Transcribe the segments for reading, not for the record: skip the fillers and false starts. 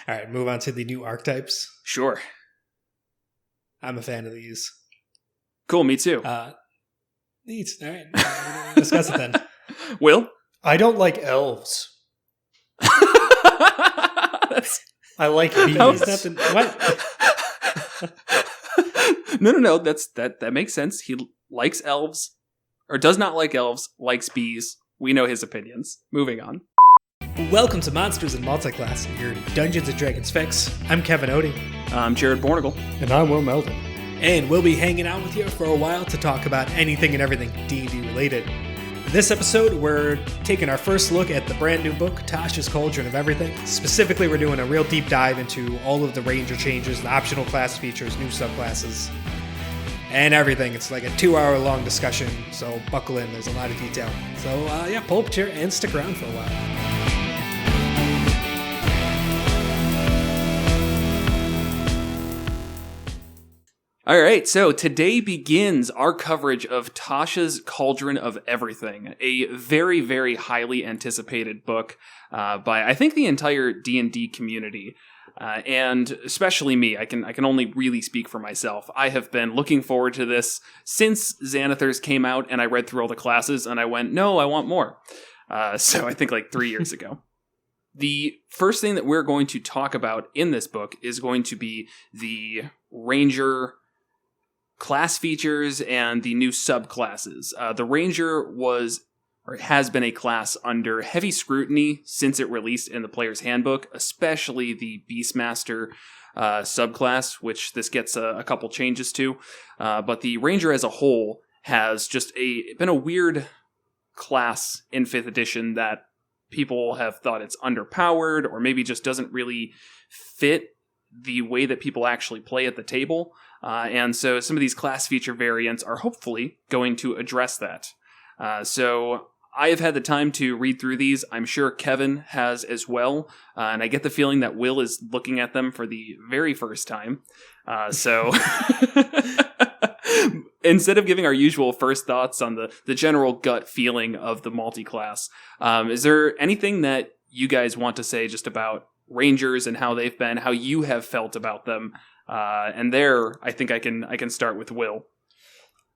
All right, move on to the new archetypes. Sure. I'm a fan of these. Cool, me too. Neat. All right, we'll discuss it then. Will? I don't like elves. I like bees. What? No. That makes sense. He likes elves, or does not like elves, likes bees. We know his opinions. Moving on. Welcome to Monsters Multiclass, your Dungeons & Dragons fix. I'm Kevin Oding. I'm Jared Bornagle. And I'm Will Meldon. And we'll be hanging out with you for a while to talk about anything and everything D&D related. This episode, we're taking our first look at the brand new book, Tasha's Cauldron of Everything. Specifically, we're doing a real deep dive into all of the ranger changes, the optional class features, new subclasses, and everything. It's like a 2-hour long discussion, so buckle in. There's a lot of detail. So, pull up a chair and stick around for a while. All right, so today begins our coverage of Tasha's Cauldron of Everything, a very, very highly anticipated book by, I think, the entire D&D community, and especially me. I can only really speak for myself. I have been looking forward to this since Xanathars came out, and I read through all the classes, and I went, no, I want more. So I think like 3 years ago. The first thing that we're going to talk about in this book is going to be the Ranger class features and the new subclasses. The Ranger has been a class under heavy scrutiny since it released in the Player's Handbook, especially the Beastmaster subclass, which this gets a couple changes to. But the Ranger as a whole has just been a weird class in 5th edition that people have thought it's underpowered or maybe just doesn't really fit the way that people actually play at the table. And so some of these class feature variants are hopefully going to address that. So I have had the time to read through these. I'm sure Kevin has as well. And I get the feeling that Will is looking at them for the very first time. So instead of giving our usual first thoughts on the general gut feeling of the multi-class, is there anything that you guys want to say just about Rangers and how they've been, how you have felt about them? And there, I think I can start with Will.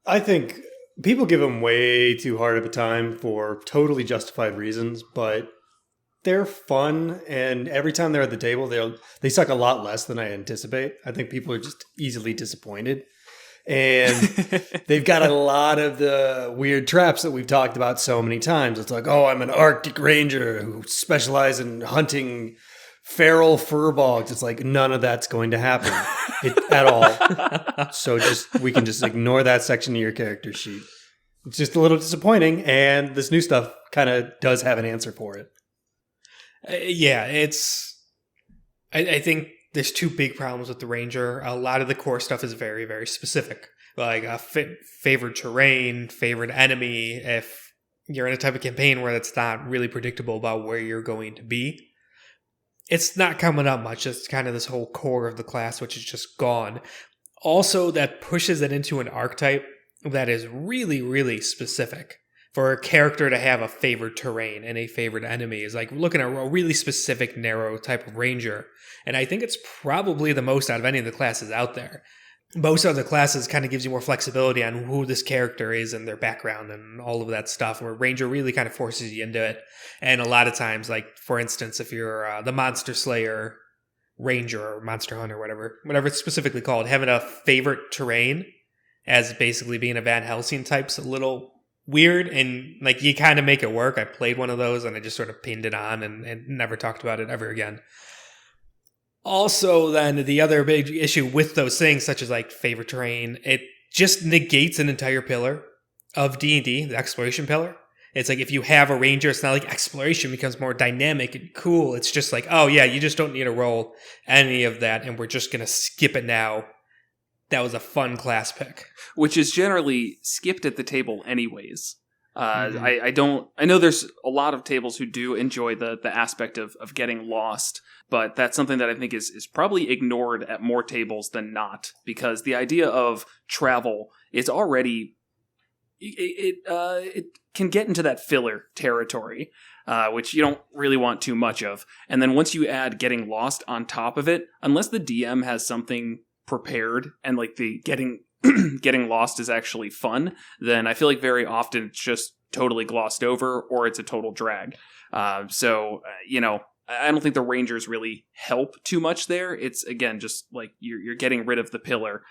I think people give them way too hard of a time for totally justified reasons, but they're fun, and every time they're at the table, they suck a lot less than I anticipate. I think people are just easily disappointed. And they've got a lot of the weird traps that we've talked about so many times. It's like, oh, I'm an Arctic Ranger who specializes in hunting feral furbolgs. It's like none of that's going to happen at all. So we can just ignore that section of your character sheet. It's just a little disappointing, and this new stuff kind of does have an answer for it. I think there's two big problems with the Ranger. A lot of the core stuff is very, very specific, like favored terrain, favored enemy. If you're in a type of campaign where it's not really predictable about where you're going to be, it's not coming up much. It's kind of this whole core of the class, which is just gone. Also, that pushes it into an archetype that is really, really specific. For a character to have a favored terrain and a favored enemy is like looking at a really specific, narrow type of Ranger. And I think it's probably the most out of any of the classes out there. Most other classes kind of gives you more flexibility on who this character is and their background and all of that stuff, where Ranger really kind of forces you into it. And a lot of times, like, for instance, if you're the Monster Slayer Ranger or Monster Hunter, whatever it's specifically called, having a favorite terrain as basically being a Van Helsing type's a little weird, and like you kind of make it work. I played one of those and I just sort of pinned it on and never talked about it ever again. Also, then the other big issue with those things, such as like favorite terrain, it just negates an entire pillar of D&D, the exploration pillar. It's like if you have a Ranger, it's not like exploration becomes more dynamic and cool. It's just like, oh yeah, you just don't need to roll any of that, and we're just going to skip it now. That was a fun class pick. Which is generally skipped at the table anyways. I know there's a lot of tables who do enjoy the aspect of getting lost, but that's something that I think is probably ignored at more tables than not, because the idea of travel is already, it can get into that filler territory. which you don't really want too much of. And then once you add Getting Lost on top of it, unless the DM has something prepared and like the getting lost is actually fun, then I feel like very often it's just totally glossed over or it's a total drag. So I don't think the Rangers really help too much there. It's, again, just like you're getting rid of the pillar.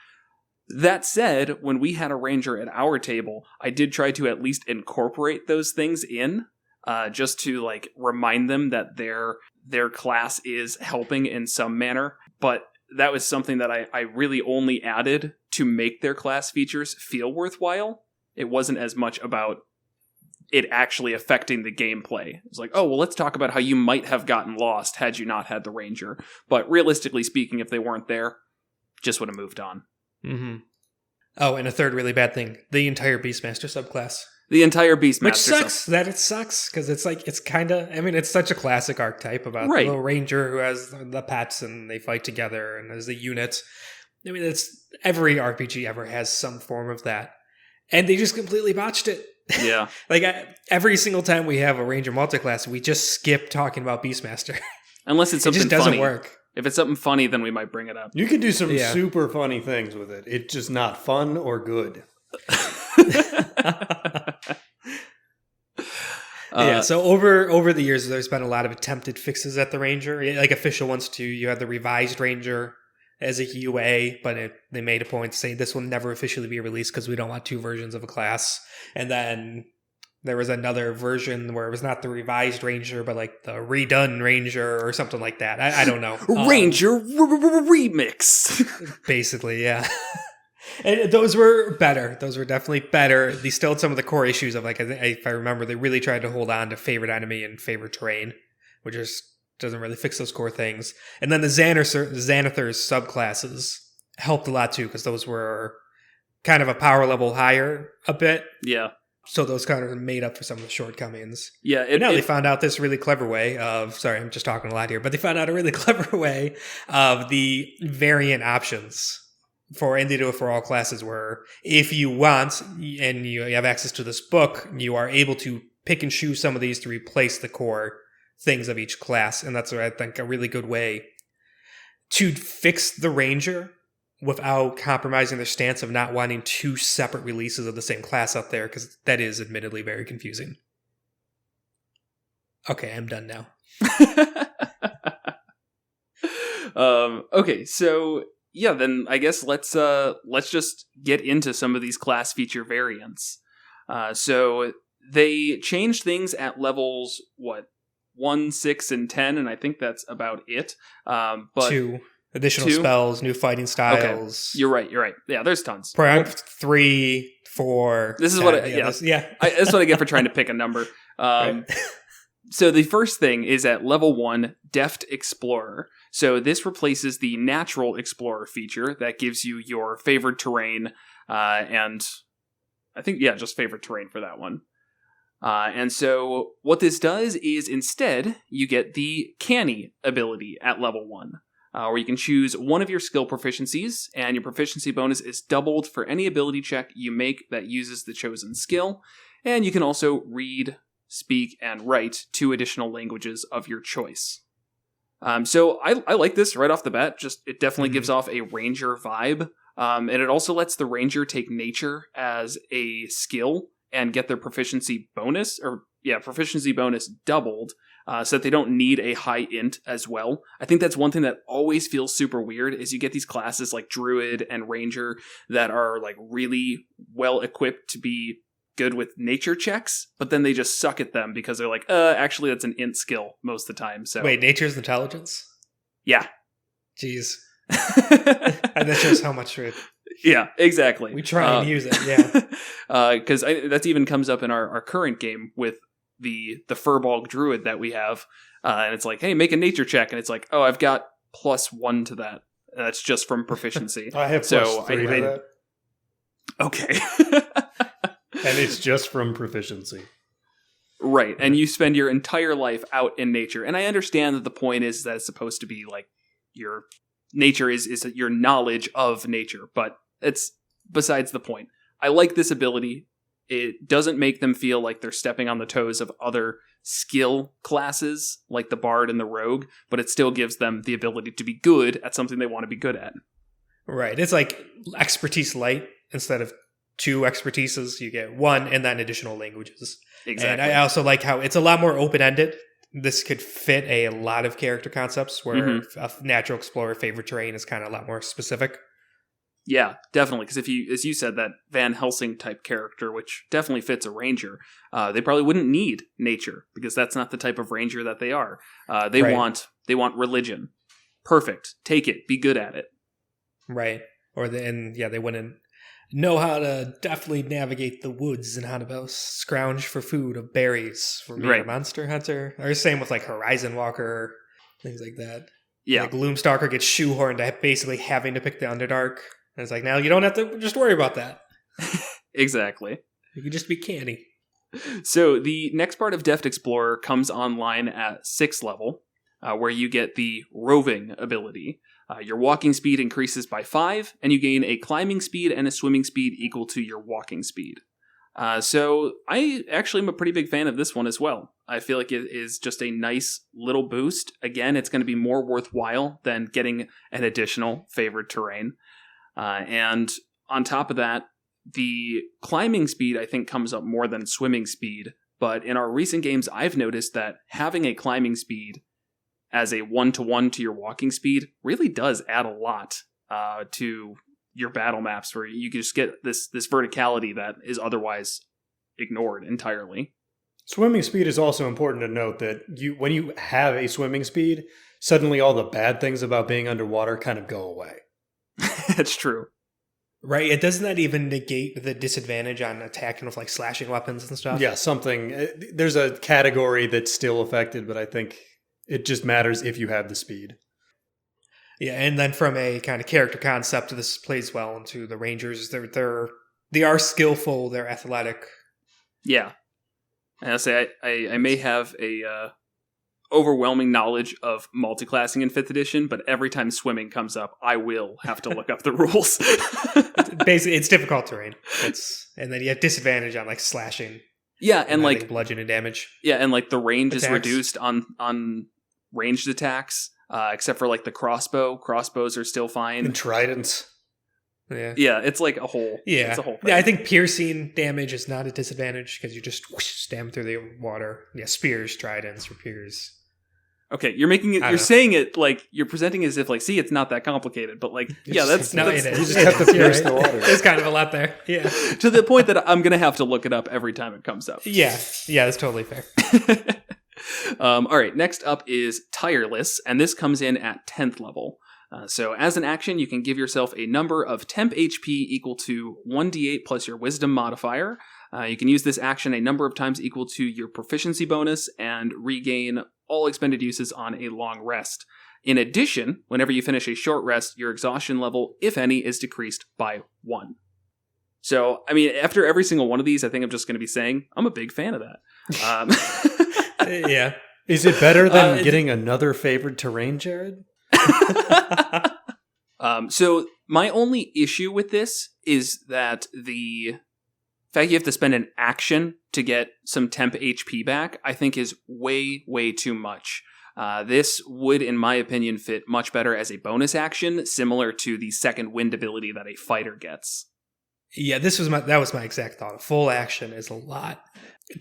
That said, when we had a Ranger at our table, I did try to at least incorporate those things in, just to like remind them that their class is helping in some manner. But that was something that I really only added to make their class features feel worthwhile. It wasn't as much about it actually affecting the gameplay. It's like, oh, well, let's talk about how you might have gotten lost had you not had the Ranger. But realistically speaking, if they weren't there, just would have moved on. Mm-hmm. Oh, and a third really bad thing, the entire Beastmaster subclass. The entire Beastmaster. Which sucks that it sucks, because it's like, it's kind of, I mean, it's such a classic archetype about the little Ranger who has the pets and they fight together and as a unit. I mean, it's every RPG ever has some form of that. And they just completely botched it. Yeah. Like, every single time we have a Ranger multiclass, we just skip talking about Beastmaster. Unless it's something funny. It just doesn't work. If it's something funny, then we might bring it up. You can do some super funny things with it. It's just not fun or good. So over the years, there's been a lot of attempted fixes at the Ranger, like official ones too. You had the revised Ranger as a UA, but they made a point to say this will never officially be released because we don't want two versions of a class. And then there was another version where it was not the revised Ranger, but like the redone Ranger or something like that. I don't know. Ranger remix. Basically, yeah. And those were better. Those were definitely better. They still had some of the core issues of, like, if I remember, they really tried to hold on to favorite enemy and favorite terrain, which just doesn't really fix those core things. And then the Xanathar's subclasses helped a lot too, because those were kind of a power level higher a bit. Yeah. So those kind of made up for some of the shortcomings. Yeah. They found out this really clever way of, sorry, I'm just talking a lot here, but they found out a really clever way of the variant options for and they do it for all classes, where if you want and you have access to this book, you are able to pick and choose some of these to replace the core things of each class. And that's, I think, a really good way to fix the Ranger without compromising their stance of not wanting two separate releases of the same class out there, because that is admittedly very confusing. Okay, I'm done now. Okay, so yeah, then I guess let's just get into some of these class feature variants. So they changed things at levels 1, 6, and 10, and I think that's about it. But 2 additional spells, new fighting styles. Okay. You're right. Yeah, there's tons. 3, 4. This is 10. what that's what I get for trying to pick a number. Right. So the first thing is at level 1, Deft Explorer. So this replaces the Natural Explorer feature that gives you your favored terrain, and I think, just favored terrain for that one. And so what this does is instead you get the Canny ability at level 1, where you can choose one of your skill proficiencies, and your proficiency bonus is doubled for any ability check you make that uses the chosen skill. And you can also read, speak, and write 2 additional languages of your choice. So I like this right off the bat. Just it definitely gives off a Ranger vibe, and it also lets the Ranger take nature as a skill and get their proficiency bonus doubled, so that they don't need a high int as well. I think that's one thing that always feels super weird is you get these classes like Druid and Ranger that are like really well equipped to be good with nature checks, but then they just suck at them because they're like, actually that's an int skill most of the time. So wait, nature's intelligence? Yeah. Jeez. And that shows how much it... Yeah, exactly. We try and use it, yeah. Because that even comes up in our current game with the Furbolg Druid that we have, and it's like, hey, make a nature check, and it's like, oh, I've got +1 to that. And that's just from proficiency. I have +3 to that. Okay. And it's just from proficiency. Right, and you spend your entire life out in nature. And I understand that the point is that it's supposed to be like your nature is your knowledge of nature, but it's besides the point. I like this ability. It doesn't make them feel like they're stepping on the toes of other skill classes like the Bard and the Rogue, but it still gives them the ability to be good at something they want to be good at. Right. It's like expertise light. Instead of 2 expertises, you get 1 and then additional languages. Exactly. And I also like how it's a lot more open-ended. This could fit a lot of character concepts where a natural explorer favorite terrain is kind of a lot more specific. Yeah, definitely. Because if you, as you said, that Van Helsing type character, which definitely fits a ranger, they probably wouldn't need nature because that's not the type of ranger that they are. They want religion. Perfect. Take it. Be good at it. Right. They wouldn't know how to definitely navigate the woods and how to scrounge for food of berries for being a monster hunter. Or same with like Horizon Walker, things like that. Yeah. Like Gloomstalker gets shoehorned to basically having to pick the Underdark. And it's like, now you don't have to just worry about that. Exactly. You can just be canny. So the next part of Deft Explorer comes online at 6th level, where you get the roving ability. Your walking speed increases by 5, and you gain a climbing speed and a swimming speed equal to your walking speed. So I actually am a pretty big fan of this one as well. I feel like it is just a nice little boost. Again, it's going to be more worthwhile than getting an additional favored terrain. And on top of that, the climbing speed I think comes up more than swimming speed. But in our recent games, I've noticed that having a climbing speed as a 1-to-1 to your walking speed really does add a lot to your battle maps, where you can just get this verticality that is otherwise ignored entirely. Swimming speed is also important to note that when you have a swimming speed, suddenly all the bad things about being underwater kind of go away. That's true. Right, it doesn't that even negate the disadvantage on attacking with like slashing weapons and stuff? Yeah, there's a category that's still affected, but I think it just matters if you have the speed. Yeah, and then from a kind of character concept, this plays well into the Rangers. They are skillful, they're athletic. Yeah. And I'll say I may have a overwhelming knowledge of multiclassing in 5th edition, but every time swimming comes up, I will have to look up the rules. Basically, it's difficult terrain. And then you have disadvantage on like slashing. Yeah, and like bludgeoning damage. Yeah, and like the range attacks. Is reduced on ranged attacks, except for like the crossbow. Crossbows are still fine. And tridents. Yeah, it's like a whole. Yeah, it's a whole thing. Yeah, I think piercing damage is not a disadvantage because you just stab through the water. Yeah, spears, tridents, rapiers. Okay, you're making it. You're saying it like you're presenting it as if like, see, it's not that complicated, but like, It is. You just have to pierce the water. There's kind of a lot there. Yeah, to the point that I'm gonna have to look it up every time it comes up. Yeah, that's totally fair. All right, next up is Tireless, and this comes in at 10th level. So as an action, you can give yourself a number of temp HP equal to 1d8 plus your wisdom modifier. You can use this action a number of times equal to your proficiency bonus and regain all expended uses on a long rest. In addition, whenever you finish a short rest, your exhaustion level, if any, is decreased by 1. So, I mean, after every single one of these, I think I'm just going to be saying I'm a big fan of that. Yeah. Is it better than getting another favored terrain, Jared? So my only issue with this is that the fact you have to spend an action to get some temp HP back, I think is way, way too much. This would, in my opinion, fit much better as a bonus action, similar to the second wind ability that a fighter gets. Yeah, that was my exact thought. A full action is a lot,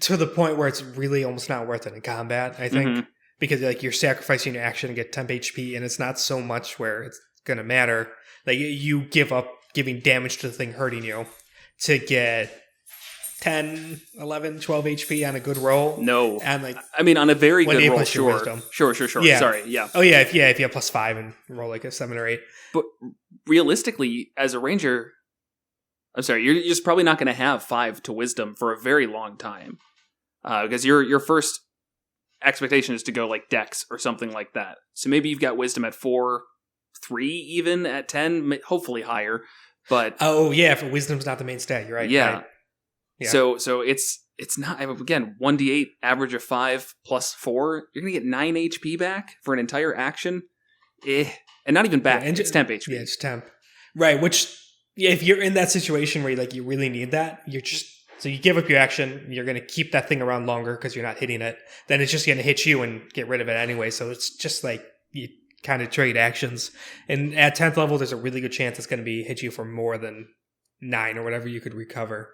to the point where it's really almost not worth it in combat, I think. Mm-hmm. Because like you're sacrificing your action to get temp HP, and it's not so much where it's going to matter. Like you give up giving damage to the thing hurting you to get 10, 11, 12 HP on a good roll. No. And like, I mean, on a very good roll, sure. Sure. Yeah. Sorry, yeah. Oh, yeah, if you have +5 and roll like a 7 or 8. But realistically, as a ranger, I'm sorry, you're just probably not going to have 5 to wisdom for a very long time. Because your first expectation is to go like dex or something like that. So maybe you've got wisdom at 4, 3 even at 10, hopefully higher. But oh yeah, for wisdom's not the main stat. You're right. Yeah. Right. Yeah. So it's not, again, 1d8 average of 5 plus 4. You're gonna get 9 HP back for an entire action. And not even back. Yeah, it's temp HP. Yeah, it's temp. Right. Which if you're in that situation where you really need that, you're just So you give up your action, you're going to keep that thing around longer because you're not hitting it. Then it's just going to hit you and get rid of it anyway. So it's just like you kind of trade actions. And at 10th level, there's a really good chance it's going to be hit you for more than 9 or whatever you could recover.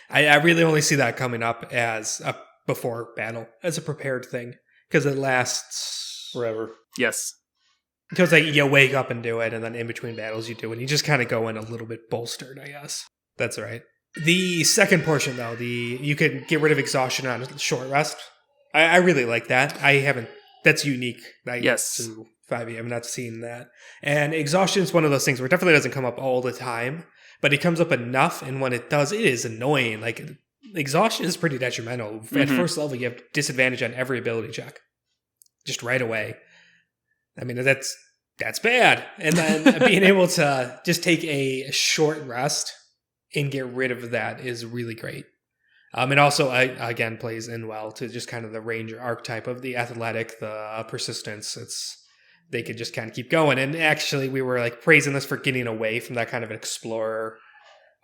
I really only see that coming up as a before battle, as a prepared thing, because it lasts forever. Yes. Because like you wake up and do it, and then in between battles you do it, and you just kind of go in a little bit bolstered, I guess. That's right. The second portion, though, you can get rid of exhaustion on a short rest. I really like that. That's unique. Yes. To 5e. I'm not seeing that. And exhaustion is one of those things where it definitely doesn't come up all the time, but it comes up enough, and when it does, it is annoying. Like, exhaustion is pretty detrimental. At first level, you have disadvantage on every ability check. Just right away. I mean, that's bad. And then being able to just take a short rest and get rid of that is really great. And also, again, plays in well to just kind of the ranger archetype of the athletic, the persistence. They could just kind of keep going. And actually, we were like praising this for getting away from that kind of explorer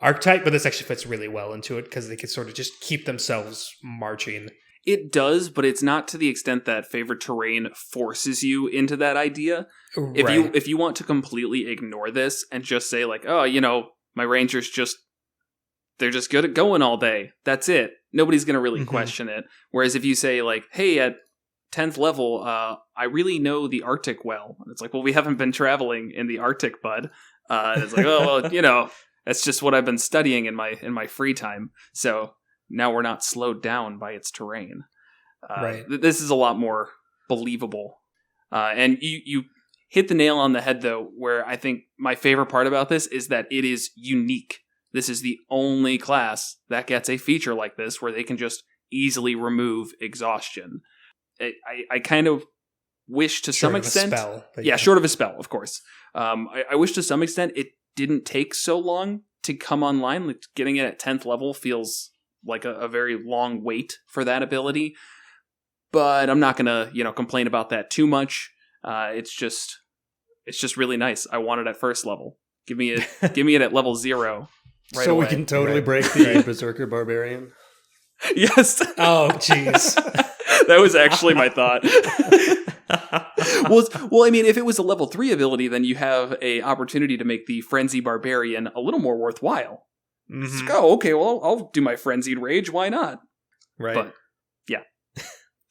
archetype, but this actually fits really well into it because they could sort of just keep themselves marching. It does, but it's not to the extent that favored terrain forces you into that idea. Right. If you want to completely ignore this and just say like, oh, my rangers they're just good at going all day. That's it. Nobody's going to really question it. Whereas if you say like, hey, at 10th level, I really know the Arctic well. And it's like, well, we haven't been traveling in the Arctic, bud. And it's like, oh, well, that's just what I've been studying in my free time. So now we're not slowed down by its terrain. Right. This is a lot more believable. And you hit the nail on the head, though, where I think my favorite part about this is that it is unique. This is the only class that gets a feature like this where they can just easily remove exhaustion. I kind of wish to some extent... Spell, yeah, short of a spell, of course. I wish to some extent it didn't take so long to come online. Like, getting it at 10th level feels like a very long wait for that ability. But I'm not going to, complain about that too much. It's just really nice. I want it at first level. Give me it at level 0. Right so away. We can totally break the Berserker Barbarian. Yes. Oh, jeez. That was actually my thought. Well, I mean, if it was a level 3 ability, then you have a opportunity to make the Frenzy Barbarian a little more worthwhile. It's like, oh, okay, well, I'll do my Frenzied Rage. Why not? Right. But, yeah.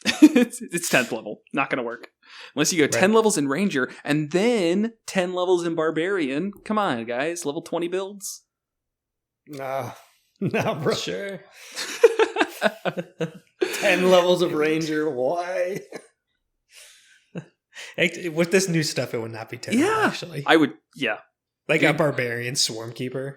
it's 10th level. Not going to work. Unless you go 10 levels in Ranger, and then 10 levels in Barbarian. Come on, guys. Level 20 builds. No, bro. Sure. 10 levels of Ranger, why? With this new stuff, it would not be terrible, actually. I would, yeah. Like a Barbarian Swarmkeeper.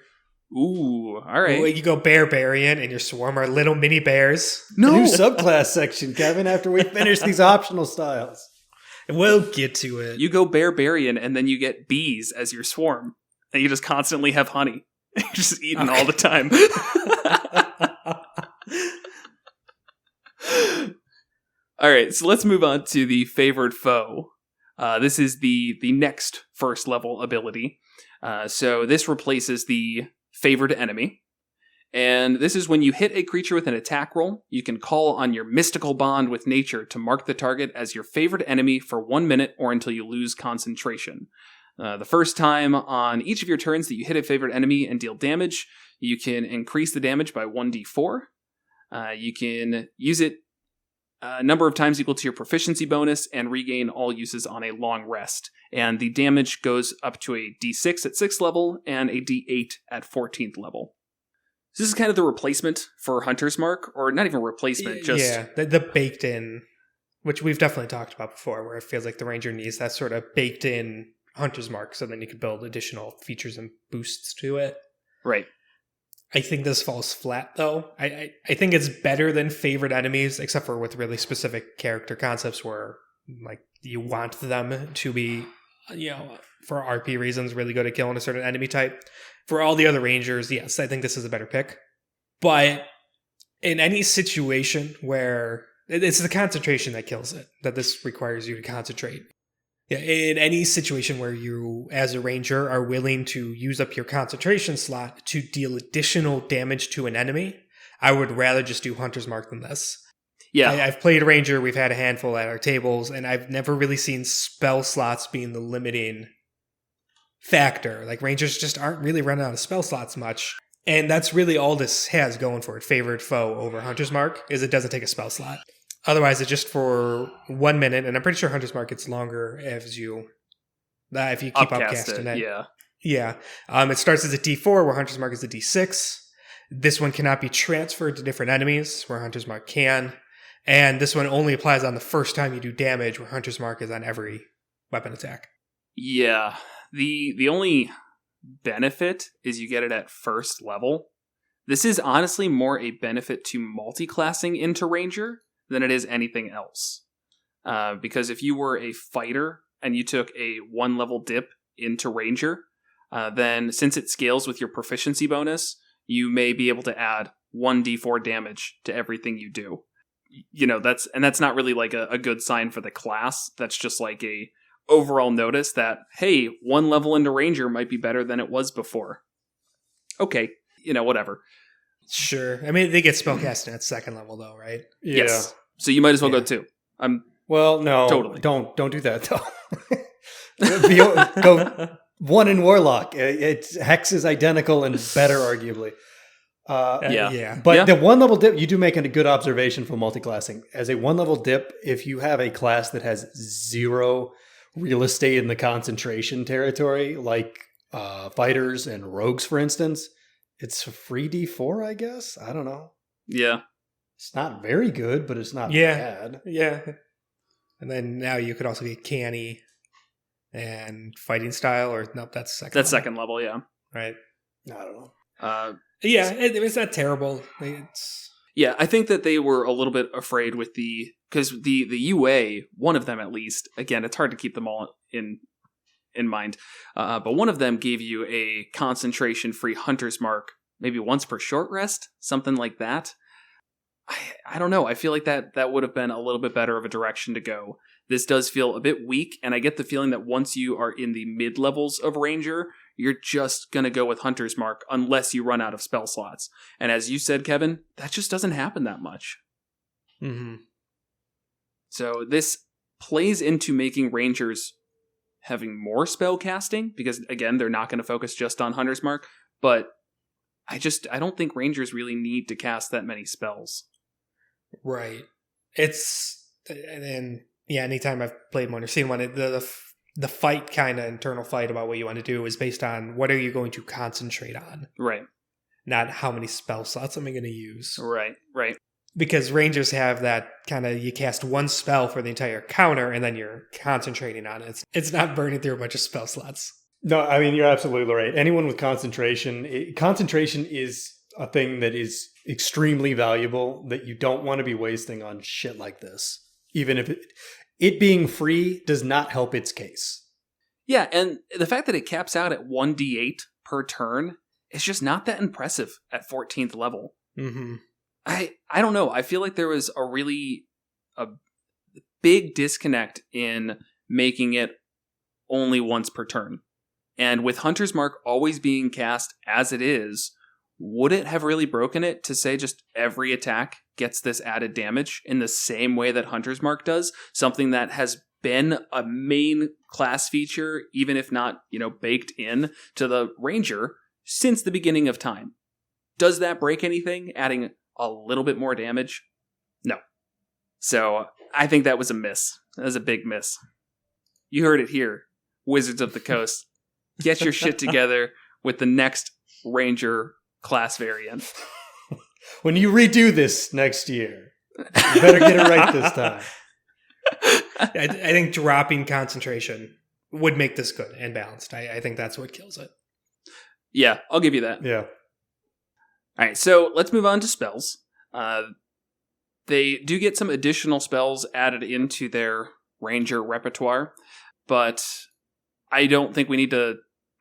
Ooh, all right. Well, you go Barbarian, and your Swarm are little mini bears. No! New subclass section, Kevin, after we finish these optional styles. We'll get to it. You go Barbarian, and then you get bees as your Swarm. And you just constantly have honey. You're just eating all the time. All right, so let's move on to the favored foe. This is the next first level ability. So this replaces the favored enemy. And this is when you hit a creature with an attack roll, you can call on your mystical bond with nature to mark the target as your favored enemy for 1 minute or until you lose concentration. The first time on each of your turns that you hit a favored enemy and deal damage, you can increase the damage by 1d4. You can use it a number of times equal to your proficiency bonus and regain all uses on a long rest. And the damage goes up to a d6 at 6th level and a d8 at 14th level. So this is kind of the replacement for Hunter's Mark, or not even replacement, just... Yeah, the baked in, which we've definitely talked about before, where it feels like the Ranger needs that sort of baked in Hunter's Mark, so then you can build additional features and boosts to it. Right. I think this falls flat, though. I think it's better than favorite enemies, except for with really specific character concepts where, like, you want them to be, for RP reasons, really good at killing a certain enemy type. For all the other Rangers, yes, I think this is a better pick. But in any situation where... It's the concentration that kills it, that this requires you to concentrate. Yeah, in any situation where you, as a Ranger, are willing to use up your concentration slot to deal additional damage to an enemy, I would rather just do Hunter's Mark than this. Yeah. I've played Ranger, we've had a handful at our tables, and I've never really seen spell slots being the limiting factor. Like, Rangers just aren't really running out of spell slots much. And that's really all this has going for it. Favored foe over Hunter's Mark is it doesn't take a spell slot. Otherwise, it's just for 1 minute, and I'm pretty sure Hunter's Mark gets longer if you keep upcasting it. Yeah. Yeah. It starts as a D4, where Hunter's Mark is a D6. This one cannot be transferred to different enemies, where Hunter's Mark can. And this one only applies on the first time you do damage, where Hunter's Mark is on every weapon attack. Yeah. The only benefit is you get it at first level. This is honestly more a benefit to multiclassing into Ranger than it is anything else. Because if you were a fighter and you took a 1 level dip into Ranger, then since it scales with your proficiency bonus, you may be able to add 1d4 damage to everything you do. You know, that's not really like a good sign for the class. That's just like a overall notice that, hey, 1 level into Ranger might be better than it was before. Okay, whatever. Sure. I mean, they get spellcasting at 2nd level, though, right? Yeah. Yes. So you might as well go 2. Well, no. Totally. Don't do that, though. Go 1 in Warlock. Hex is identical and better, arguably. Yeah. But the 1 level dip, you do make a good observation for multiclassing. As a 1 level dip, if you have a class that has 0 real estate in the concentration territory, like fighters and rogues, for instance, it's a free D4, I guess. I don't know. Yeah. It's not very good, but it's not bad. Yeah. And then now you could also get canny and fighting style, or nope, that's second. That's level. 2nd level, yeah. Right. I don't know. Yeah, it's not terrible. Yeah, I think that they were a little bit afraid with because the UA, one of them at least, again, it's hard to keep them all in mind, but one of them gave you a concentration-free Hunter's Mark, maybe once per short rest, something like that. I don't know. I feel like that would have been a little bit better of a direction to go. This does feel a bit weak, and I get the feeling that once you are in the mid-levels of Ranger, you're just going to go with Hunter's Mark unless you run out of spell slots. And as you said, Kevin, that just doesn't happen that much. Mm-hmm. So this plays into making Rangers having more spell casting, because, again, they're not going to focus just on Hunter's Mark, but I don't think Rangers really need to cast that many spells. Right. Anytime I've played one or seen one, the fight kind of internal fight about what you want to do is based on what are you going to concentrate on. Right. Not how many spell slots am I going to use. Right. Because Rangers have that kind of, you cast 1 spell for the entire counter and then you're concentrating on it. It's not burning through a bunch of spell slots. No, I mean, you're absolutely right. Anyone with concentration is a thing that is extremely valuable that you don't want to be wasting on shit like this. Even if it being free does not help its case. Yeah, and the fact that it caps out at 1d8 per turn is just not that impressive at 14th level. Mm-hmm. I don't know. I feel like there was a big disconnect in making it only once per turn. And with Hunter's Mark always being cast as it is, would it have really broken it to say just every attack gets this added damage in the same way that Hunter's Mark does? Something that has been a main class feature, even if not, baked in to the Ranger since the beginning of time. Does that break anything, adding a little bit more damage? No. So I think that was a miss. That was a big miss. You heard it here, Wizards of the Coast. Get your shit together with the next Ranger class variant. When you redo this next year, you better get it right this time. I think dropping concentration would make this good and balanced. I think that's what kills it. Yeah, I'll give you that. Yeah. All right, so let's move on to spells. They do get some additional spells added into their Ranger repertoire, but I don't think we need to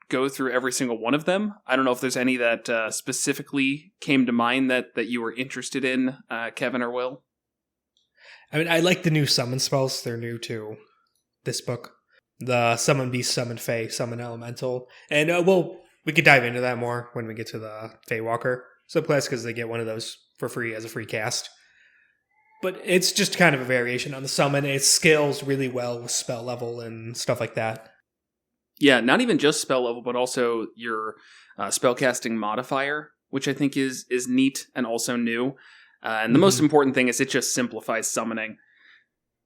go through every single one of them. I don't know if there's any that specifically came to mind that you were interested in, Kevin or Will. I mean, I like the new summon spells. They're new to this book. The Summon Beast, Summon Fey, Summon Elemental. And we could dive into that more when we get to the Fey Walker subclass because they get one of those for free as a free cast. But it's just kind of a variation on the summon. It scales really well with spell level and stuff like that. Yeah, not even just spell level, but also your spellcasting modifier, which I think is neat and also new. And the most important thing is it just simplifies summoning.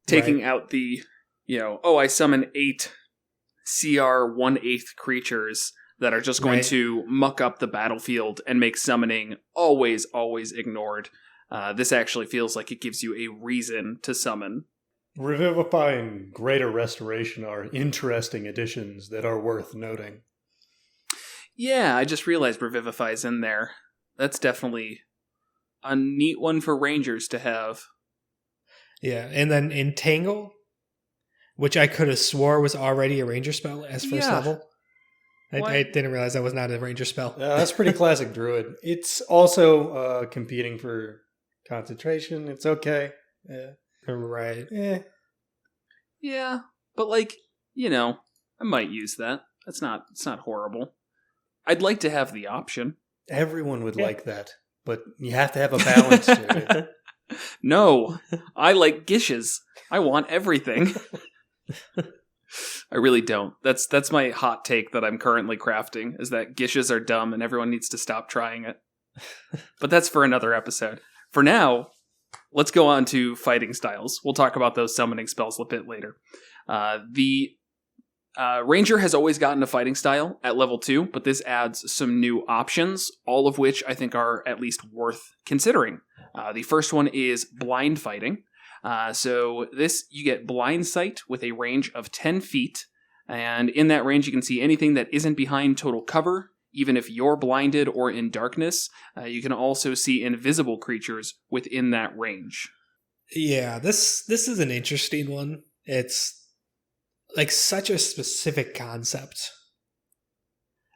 Taking out the, I summon 8 CR 1/8 creatures that are just going to muck up the battlefield and make summoning always ignored. This actually feels like it gives you a reason to summon. Revivify and Greater Restoration are interesting additions that are worth noting. Yeah, I just realized Revivify's in there. That's definitely a neat one for Rangers to have. Yeah, and then Entangle, which I could have swore was already a Ranger spell as first level. I didn't realize that was not a Ranger spell. That's pretty classic Druid. It's also competing for concentration. It's okay. Right. Yeah, but I might use that. It's not horrible. I'd like to have the option. Everyone would like that, but you have to have a balance to it. No, I like gishes. I want everything. I really don't. That's my hot take that I'm currently crafting, is that gishes are dumb and everyone needs to stop trying it. But that's for another episode. For now, let's go on to fighting styles. We'll talk about those summoning spells a bit later. The Ranger has always gotten a fighting style at level 2, but this adds some new options, all of which I think are at least worth considering. The first one is blind fighting. So this, you get blind sight with a range of 10 feet, and in that range you can see anything that isn't behind total cover. Even if you're blinded or in darkness, you can also see invisible creatures within that range. Yeah, this is an interesting one. It's like such a specific concept.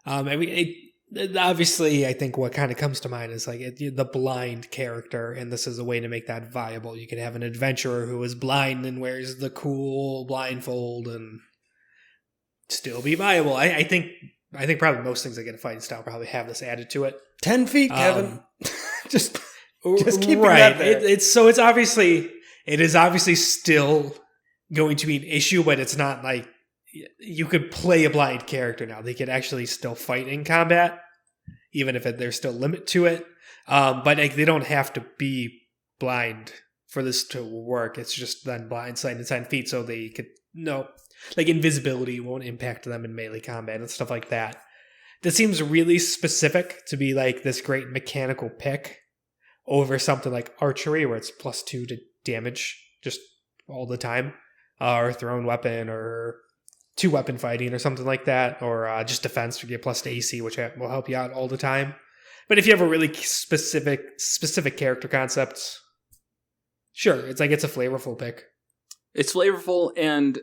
Obviously, I think what kind of comes to mind is the blind character, and this is a way to make that viable. You could have an adventurer who is blind and wears the cool blindfold and still be viable. I think probably most things that get a fighting style probably have this added to it. 10 feet, Kevin. Just keep right. That there. It is obviously still going to be an issue, but it's not like you could play a blind character now. They could actually still fight in combat, even if there's still limit to it. But they don't have to be blind for this to work. It's just then blind sight and 10 feet, so they could invisibility won't impact them in melee combat and stuff like that. This seems really specific to be this great mechanical pick over something like archery, where it's +2 to damage just all the time, or thrown weapon, or 2-weapon fighting, or something like that, or just defense to get +to AC, which will help you out all the time. But if you have a really specific character concept, sure, it's a flavorful pick. It's flavorful, and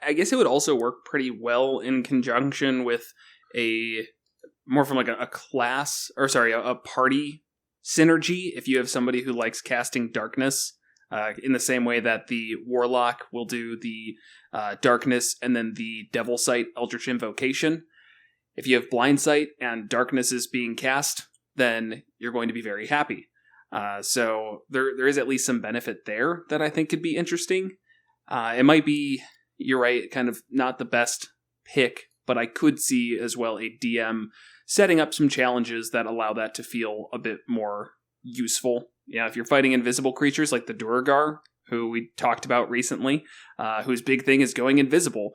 I guess it would also work pretty well in conjunction with more from a class, a party synergy. If you have somebody who likes casting darkness, in the same way that the Warlock will do the darkness and then the Devil Sight Eldritch Invocation. If you have blind sight and darkness is being cast, then you're going to be very happy. So there is at least some benefit there that I think could be interesting. It might be, you're right, kind of not the best pick, but I could see as well a DM setting up some challenges that allow that to feel a bit more useful. Yeah, if you're fighting invisible creatures like the Duergar, who we talked about recently, whose big thing is going invisible,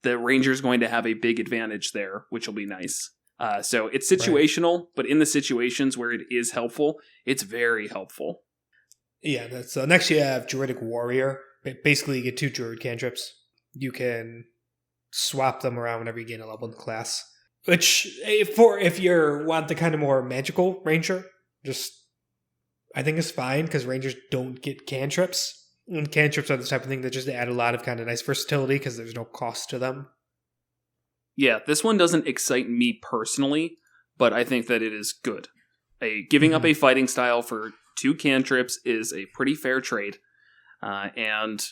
the Ranger's going to have a big advantage there, which will be nice. So it's situational, but in the situations where it is helpful, it's very helpful. Yeah, so next you have Druidic Warrior. Basically, you get 2 Druid cantrips. You can swap them around whenever you gain a level in the class. Which, if you want the kind of more magical Ranger, I think is fine, because Rangers don't get cantrips. And cantrips are the type of thing that just add a lot of kind of nice versatility, because there's no cost to them. Yeah, this one doesn't excite me personally, but I think that it is good. Giving up a fighting style for 2 cantrips is a pretty fair trade. And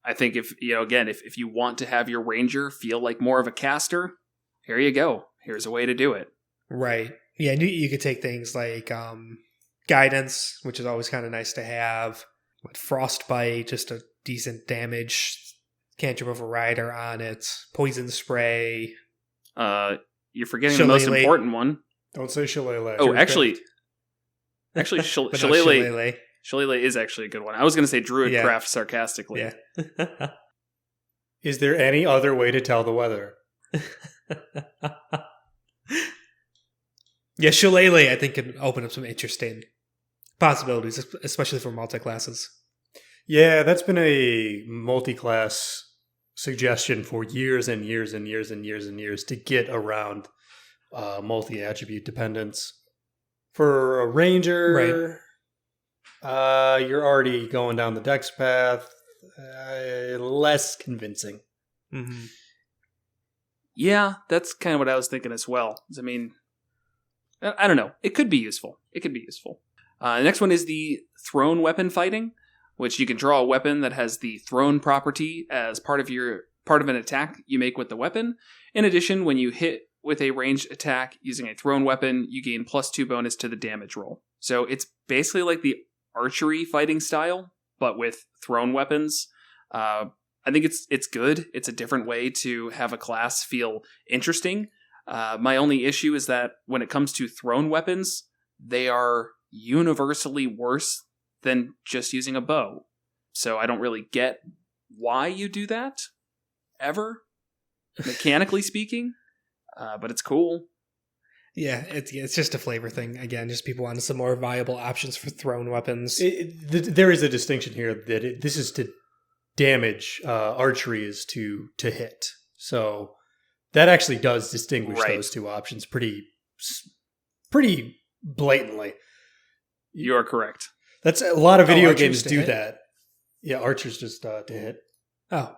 I think if you want to have your Ranger feel like more of a caster, here you go. Here's a way to do it. Right. Yeah, and you could take things like Guidance, which is always kind of nice to have. With Frostbite, just a decent damage. Cantrip of a Rider on it. Poison Spray. You're forgetting the most important one. Don't say Shillelagh. Oh, actually, Shillelagh is actually a good one. I was going to say Druid Craft sarcastically. Yeah. Is there any other way to tell the weather? Yeah, Shillelagh, I think, can open up some interesting possibilities, especially for multi-classes. Yeah, that's been a multi-class suggestion for years and years and years and years and years to get around multi-attribute dependence. For a ranger, you're already going down the dex path. Less convincing. Mm-hmm. Yeah, that's kind of what I was thinking as well. I mean, I don't know. It could be useful. The next one is the thrown weapon fighting, which you can draw a weapon that has the thrown property as part of an attack you make with the weapon. In addition, when you hit with a ranged attack using a thrown weapon, you gain +2 bonus to the damage roll. So it's basically like the archery fighting style, but with thrown weapons. I think it's good. It's a different way to have a class feel interesting. My only issue is that when it comes to thrown weapons, they are universally worse than just using a bow. So I don't really get why you do that, ever, mechanically speaking. But it's cool. Yeah, it's just a flavor thing. Again, just people wanted some more viable options for thrown weapons. There is a distinction here that this is to damage, archery is to hit. So that actually does distinguish those two options pretty blatantly. You are correct. That's a lot of video games do that. Yeah, archers just to hit. Oh,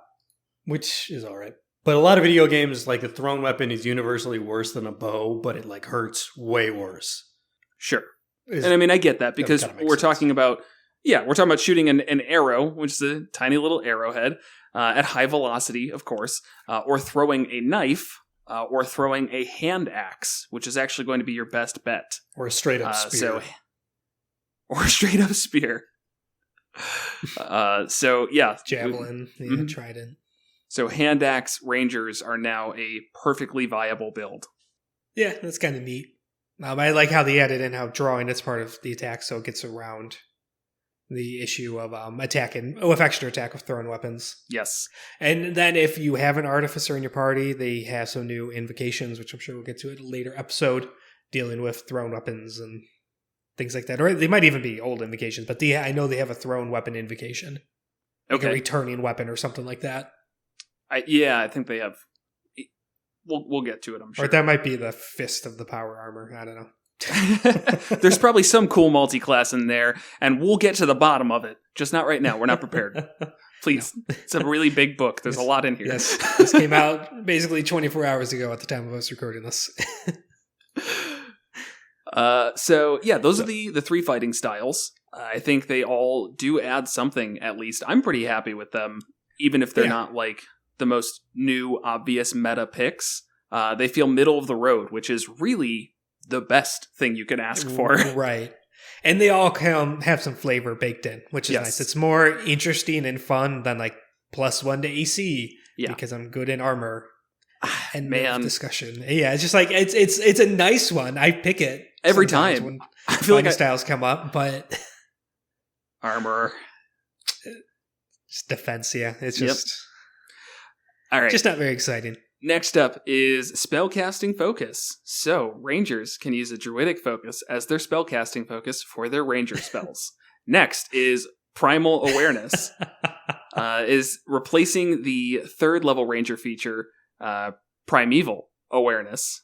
which is all right. But a lot of video games, like the thrown weapon is universally worse than a bow, but it like hurts way worse. Sure. And I mean, I get that because we're talking about shooting an arrow, which is a tiny little arrowhead, at high velocity, of course, or throwing a knife, or throwing a hand axe, which is actually going to be your best bet. Or a straight up spear. Or a straight up spear. Javelin, trident. So hand axe rangers are now a perfectly viable build. Yeah, that's kind of neat. I like how they added in how drawing is part of the attack, so it gets around the issue of attacking with extra attack with thrown weapons. Yes. And then if you have an artificer in your party, they have some new invocations, which I'm sure we'll get to in a later episode, dealing with thrown weapons and things like that. Or they might even be old invocations, but I know they have a thrown weapon invocation. Like a returning weapon or something like that. I think they have. We'll get to it, I'm sure. Or that might be the Fist of the Power Armor. I don't know. There's probably some cool multi-class in there, and we'll get to the bottom of it. Just not right now. We're not prepared. Please. No. It's a really big book. There's a lot in here. Yes. This came out basically 24 hours ago at the time of us recording this. Those are the three fighting styles. I think they all do add something, at least. I'm pretty happy with them, even if they're not like the most new, obvious meta picks. They feel middle of the road, which is really the best thing you can ask for. Right. And they all have some flavor baked in, which is nice. It's more interesting and fun than like +1 to AC because I'm good in armor. And discussion. Yeah, it's just like it's a nice one. I pick it every time when I feel like styles come up, but armor, just defense. Yeah, it's just all right. Just not very exciting. Next up is spellcasting focus. So rangers can use a druidic focus as their spellcasting focus for their ranger spells. Next is primal awareness, is replacing the 3rd level ranger feature. Primeval awareness.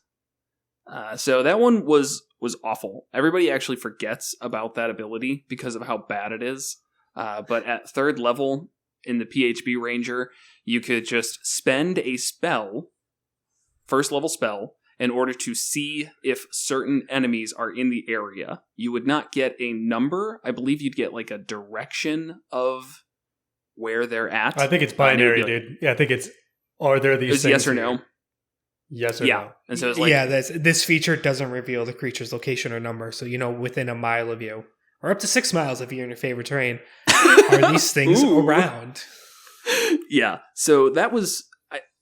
So that one was awful. Everybody actually forgets about that ability because of how bad it is. But at 3rd level in the PHB Ranger, you could just spend a spell, 1st level spell, in order to see if certain enemies are in the area. You would not get a number. I believe you'd get like a direction of where they're at. I think it's binary, dude. Yeah, I think it's, are there these things yes or no? Yes or Yeah. no? And so it's like, yeah, this feature doesn't reveal the creature's location or number. So, within a mile of you, or up to 6 miles if you're in your favorite terrain, are these things Ooh. around? Yeah. So that was,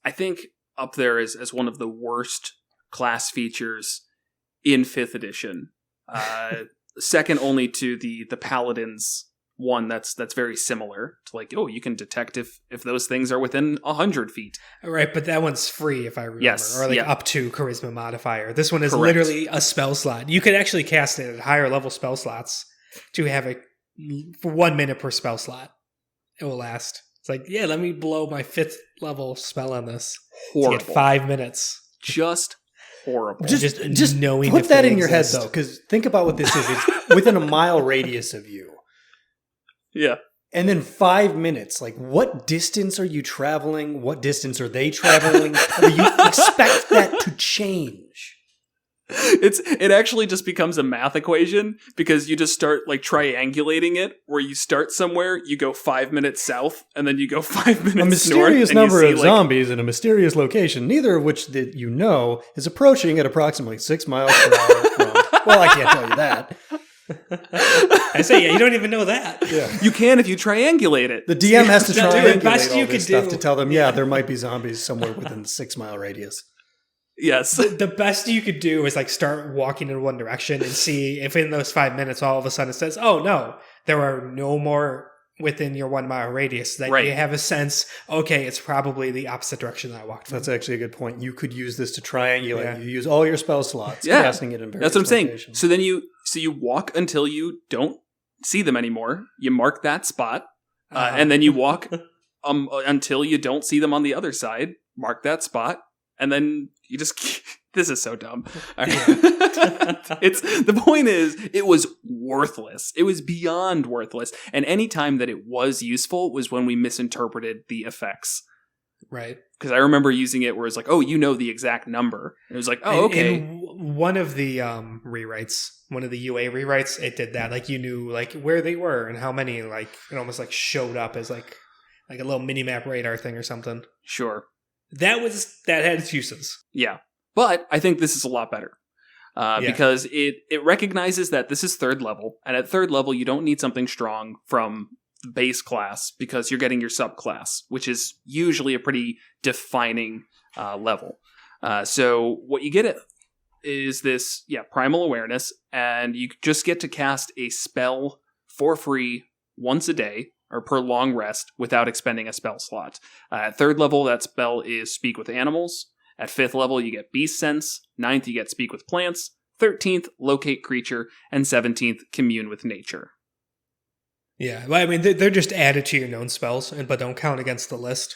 I think, up there as one of the worst class features in 5th edition. Second only to the Paladins one that's very similar to like, oh, you can detect if those things are within 100 feet. Right, but that one's free if I remember. Yes, Or yeah. up to charisma modifier. This one is Correct. literally a spell slot. You could actually cast it at higher level spell slots to have it for 1 minute per spell slot. It will last. It's like, yeah, let me blow my 5th level spell on this. Horrible. To get 5 minutes. Just horrible. Just knowing put if that they in your head, exist. though, because think about what this is. It's within a mile radius of you. Yeah. And then 5 minutes. Like, what distance are you traveling? What distance are they traveling? Do you expect that to change? It actually just becomes a math equation because you just start like triangulating it where you start somewhere, you go 5 minutes south, and then you go 5 minutes north. A mysterious and you number see, of like, zombies in a mysterious location, neither of which that you know is approaching at approximately 6 miles per hour from... Well, I can't tell you that. I say, yeah, you don't even know that. Yeah. You can if you triangulate it. The DM has to The triangulate best all you this could stuff do- to tell them, yeah, there might be zombies somewhere within the 6 mile radius. Yes. The best you could do is like start walking in one direction and see if in those 5 minutes all of a sudden it says, oh no, there are no more within your 1 mile radius. That Right. you have a sense, okay, it's probably the opposite direction that I walked from. That's actually a good point. You could use this to triangulate. Yeah. You use all your spell slots, Yeah. casting it in various That's what I'm saying. locations. So then you walk until you don't see them anymore. You mark that spot, and then you walk until you don't see them on the other side. Mark that spot, and then you just. This is so dumb. All right. It's the point is it was worthless. It was beyond worthless. And any time that it was useful was when we misinterpreted the effects. Right. Because I remember using it where it's like, oh, you know the exact number. And it was like, oh, okay. In one of the rewrites, one of the UA rewrites, it did that. Like you knew like where they were and how many. Like it almost like showed up as like a little mini map radar thing or something. Sure. That had its uses. Yeah. But I think this is a lot better. Because it recognizes that this is 3rd level. And at 3rd level, you don't need something strong from the base class because you're getting your subclass, which is usually a pretty defining level. So what you get is this, Primal Awareness, and you just get to cast a spell for free once a day, or per long rest, without expending a spell slot. At 3rd level, that spell is Speak with Animals. At 5th level, you get Beast Sense. 9th, you get Speak with Plants. 13th, Locate Creature. And 17th, Commune with Nature. Yeah, well, I mean, they're just added to your known spells, but don't count against the list.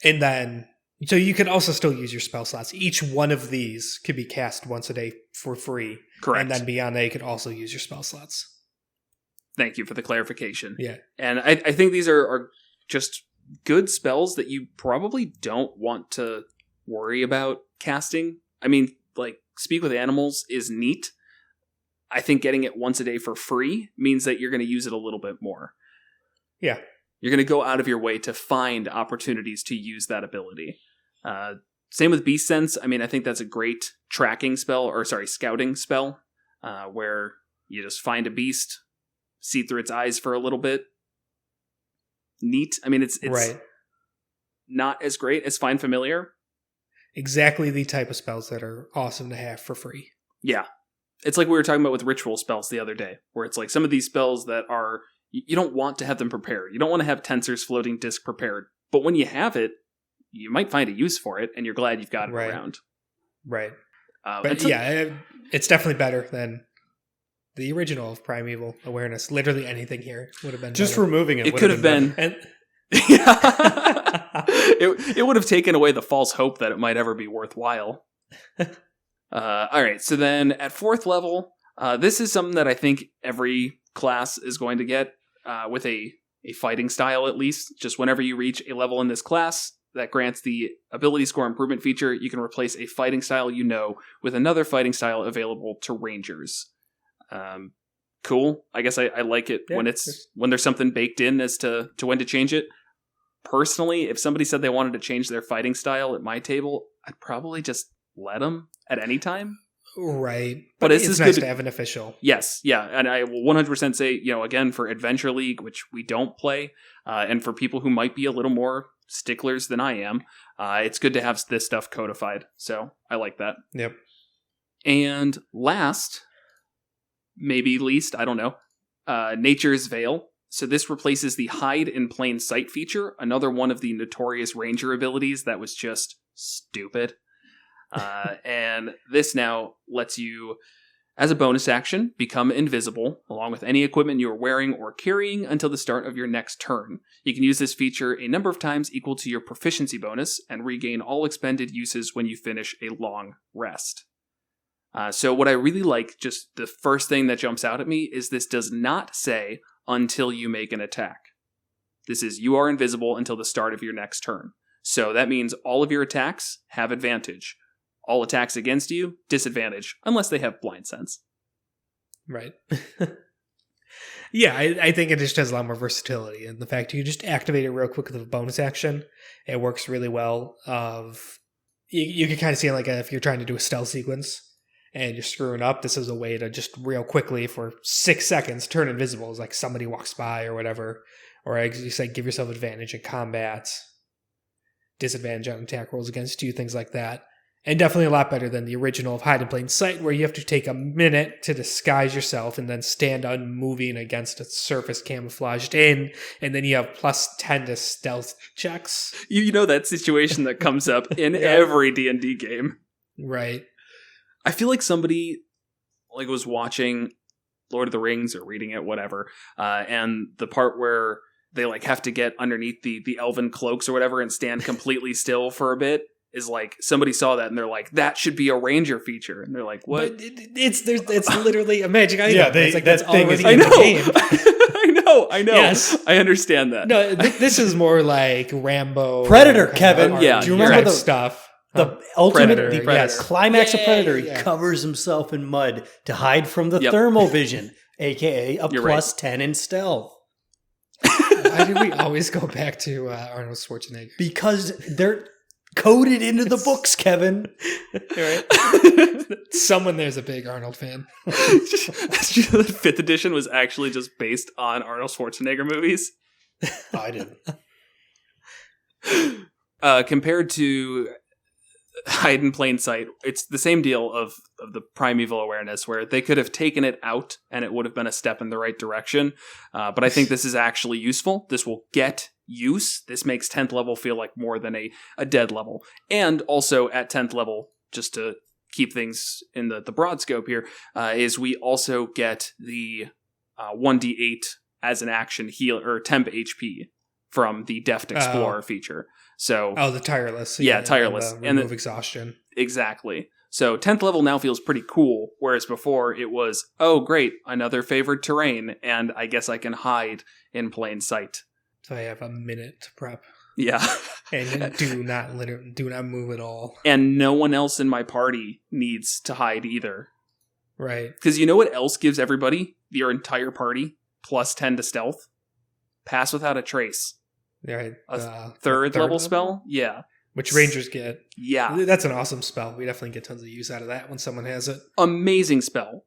And then, so you can also still use your spell slots. Each one of these could be cast once a day for free. Correct. And then beyond that, you could also use your spell slots. Thank you for the clarification. Yeah. And I think these are just good spells that you probably don't want to worry about casting. I mean, like, Speak with Animals is neat. I think getting it once a day for free means that you're going to use it a little bit more. Yeah. You're going to go out of your way to find opportunities to use that ability. Same with Beast Sense. I mean, I think that's a great scouting spell, where you just find a beast, see through its eyes for a little bit. Neat. I mean, it's right. Not as great as Find Familiar. Exactly the type of spells that are awesome to have for free. Yeah. It's like we were talking about with ritual spells the other day, where it's like some of these spells that are, you don't want to have them prepared. You don't want to have Tensor's Floating Disc prepared. But when you have it, you might find a use for it, and you're glad you've got it around. Right. But it's definitely better than the original of Primeval Awareness. Literally anything here would have been Just better. removing it. It could have been. It would have taken away the false hope that it might ever be worthwhile. All right, so then at 4th level, this is something that I think every class is going to get with a fighting style, at least. Just whenever you reach a level in this class that grants the ability score improvement feature, you can replace a fighting style you know with another fighting style available to rangers. Cool. I guess I like it when there's something baked in as to when to change it. personally, if somebody said they wanted to change their fighting style at my table, I'd probably just let them at any time. Right. But it's nice to have an official. Yes, yeah. And I will 100% say, again, for Adventure League, which we don't play, and for people who might be a little more sticklers than I am, it's good to have this stuff codified. So I like that. Yep. And last, maybe least, I don't know, Nature's Veil. So this replaces the Hide in Plain Sight feature, another one of the notorious Ranger abilities that was just stupid. And this now lets you, as a bonus action, become invisible, along with any equipment you are wearing or carrying until the start of your next turn. You can use this feature a number of times equal to your proficiency bonus, and regain all expended uses when you finish a long rest. So what I really like, just the first thing that jumps out at me, is this does not say, until you make an attack. This is, you are invisible until the start of your next turn. So that means all of your attacks have advantage. All attacks against you, disadvantage, unless they have blind sense. Right. Yeah, I think it just has a lot more versatility. And the fact you just activate it real quick with a bonus action, it works really well. You can kind of see it like if you're trying to do a stealth sequence and you're screwing up, this is a way to just real quickly for 6 seconds turn invisible as like somebody walks by or whatever. Or as you say, give yourself advantage in combat, disadvantage on attack rolls against you, things like that. And definitely a lot better than the original of Hide in Plain Sight, where you have to take a minute to disguise yourself and then stand unmoving against a surface camouflaged in, and then you have +10 to stealth checks. You know that situation that comes up in every D&D game. Right. I feel like somebody was watching Lord of the Rings or reading it, whatever, and the part where they have to get underneath the elven cloaks or whatever and stand completely still for a bit. Is somebody saw that and they're like, that should be a ranger feature, and they're like, what? But it's literally a magic item. Yeah, that's already I in know. the game. I know. Yes, I understand that. No, this is more like Rambo, Predator, Kevin. Yeah, do you remember the stuff? The ultimate, Predator, the climax of Predator. Yeah. He covers himself in mud to hide from the thermal vision, aka a +10 in stealth. Why did we always go back to Arnold Schwarzenegger? Because they're coded into the books, Kevin. Right? Someone there's a big Arnold fan. The 5th edition was actually just based on Arnold Schwarzenegger movies. I did. Compared to Hide in Plain Sight, it's the same deal of the Primal Awareness, where they could have taken it out and it would have been a step in the right direction. But I think this is actually useful. This will get use. This makes 10th level feel like more than a dead level. And also at 10th level, just to keep things in the broad scope here, is we also get the 1d8 as an action heal or temp HP from the Deft Explorer feature. So the tireless. Yeah, tireless. And remove exhaustion. Exactly. So 10th level now feels pretty cool, whereas before it was, oh great, another favored terrain, and I guess I can hide in plain sight. So I have a minute to prep. Yeah. And do not move at all. And no one else in my party needs to hide either. Right. Because you know what else gives everybody, your entire party, +10 to stealth? Pass Without a Trace. Right. A third level spell? Yeah. Which rangers get. Yeah. That's an awesome spell. We definitely get tons of use out of that when someone has it. Amazing spell.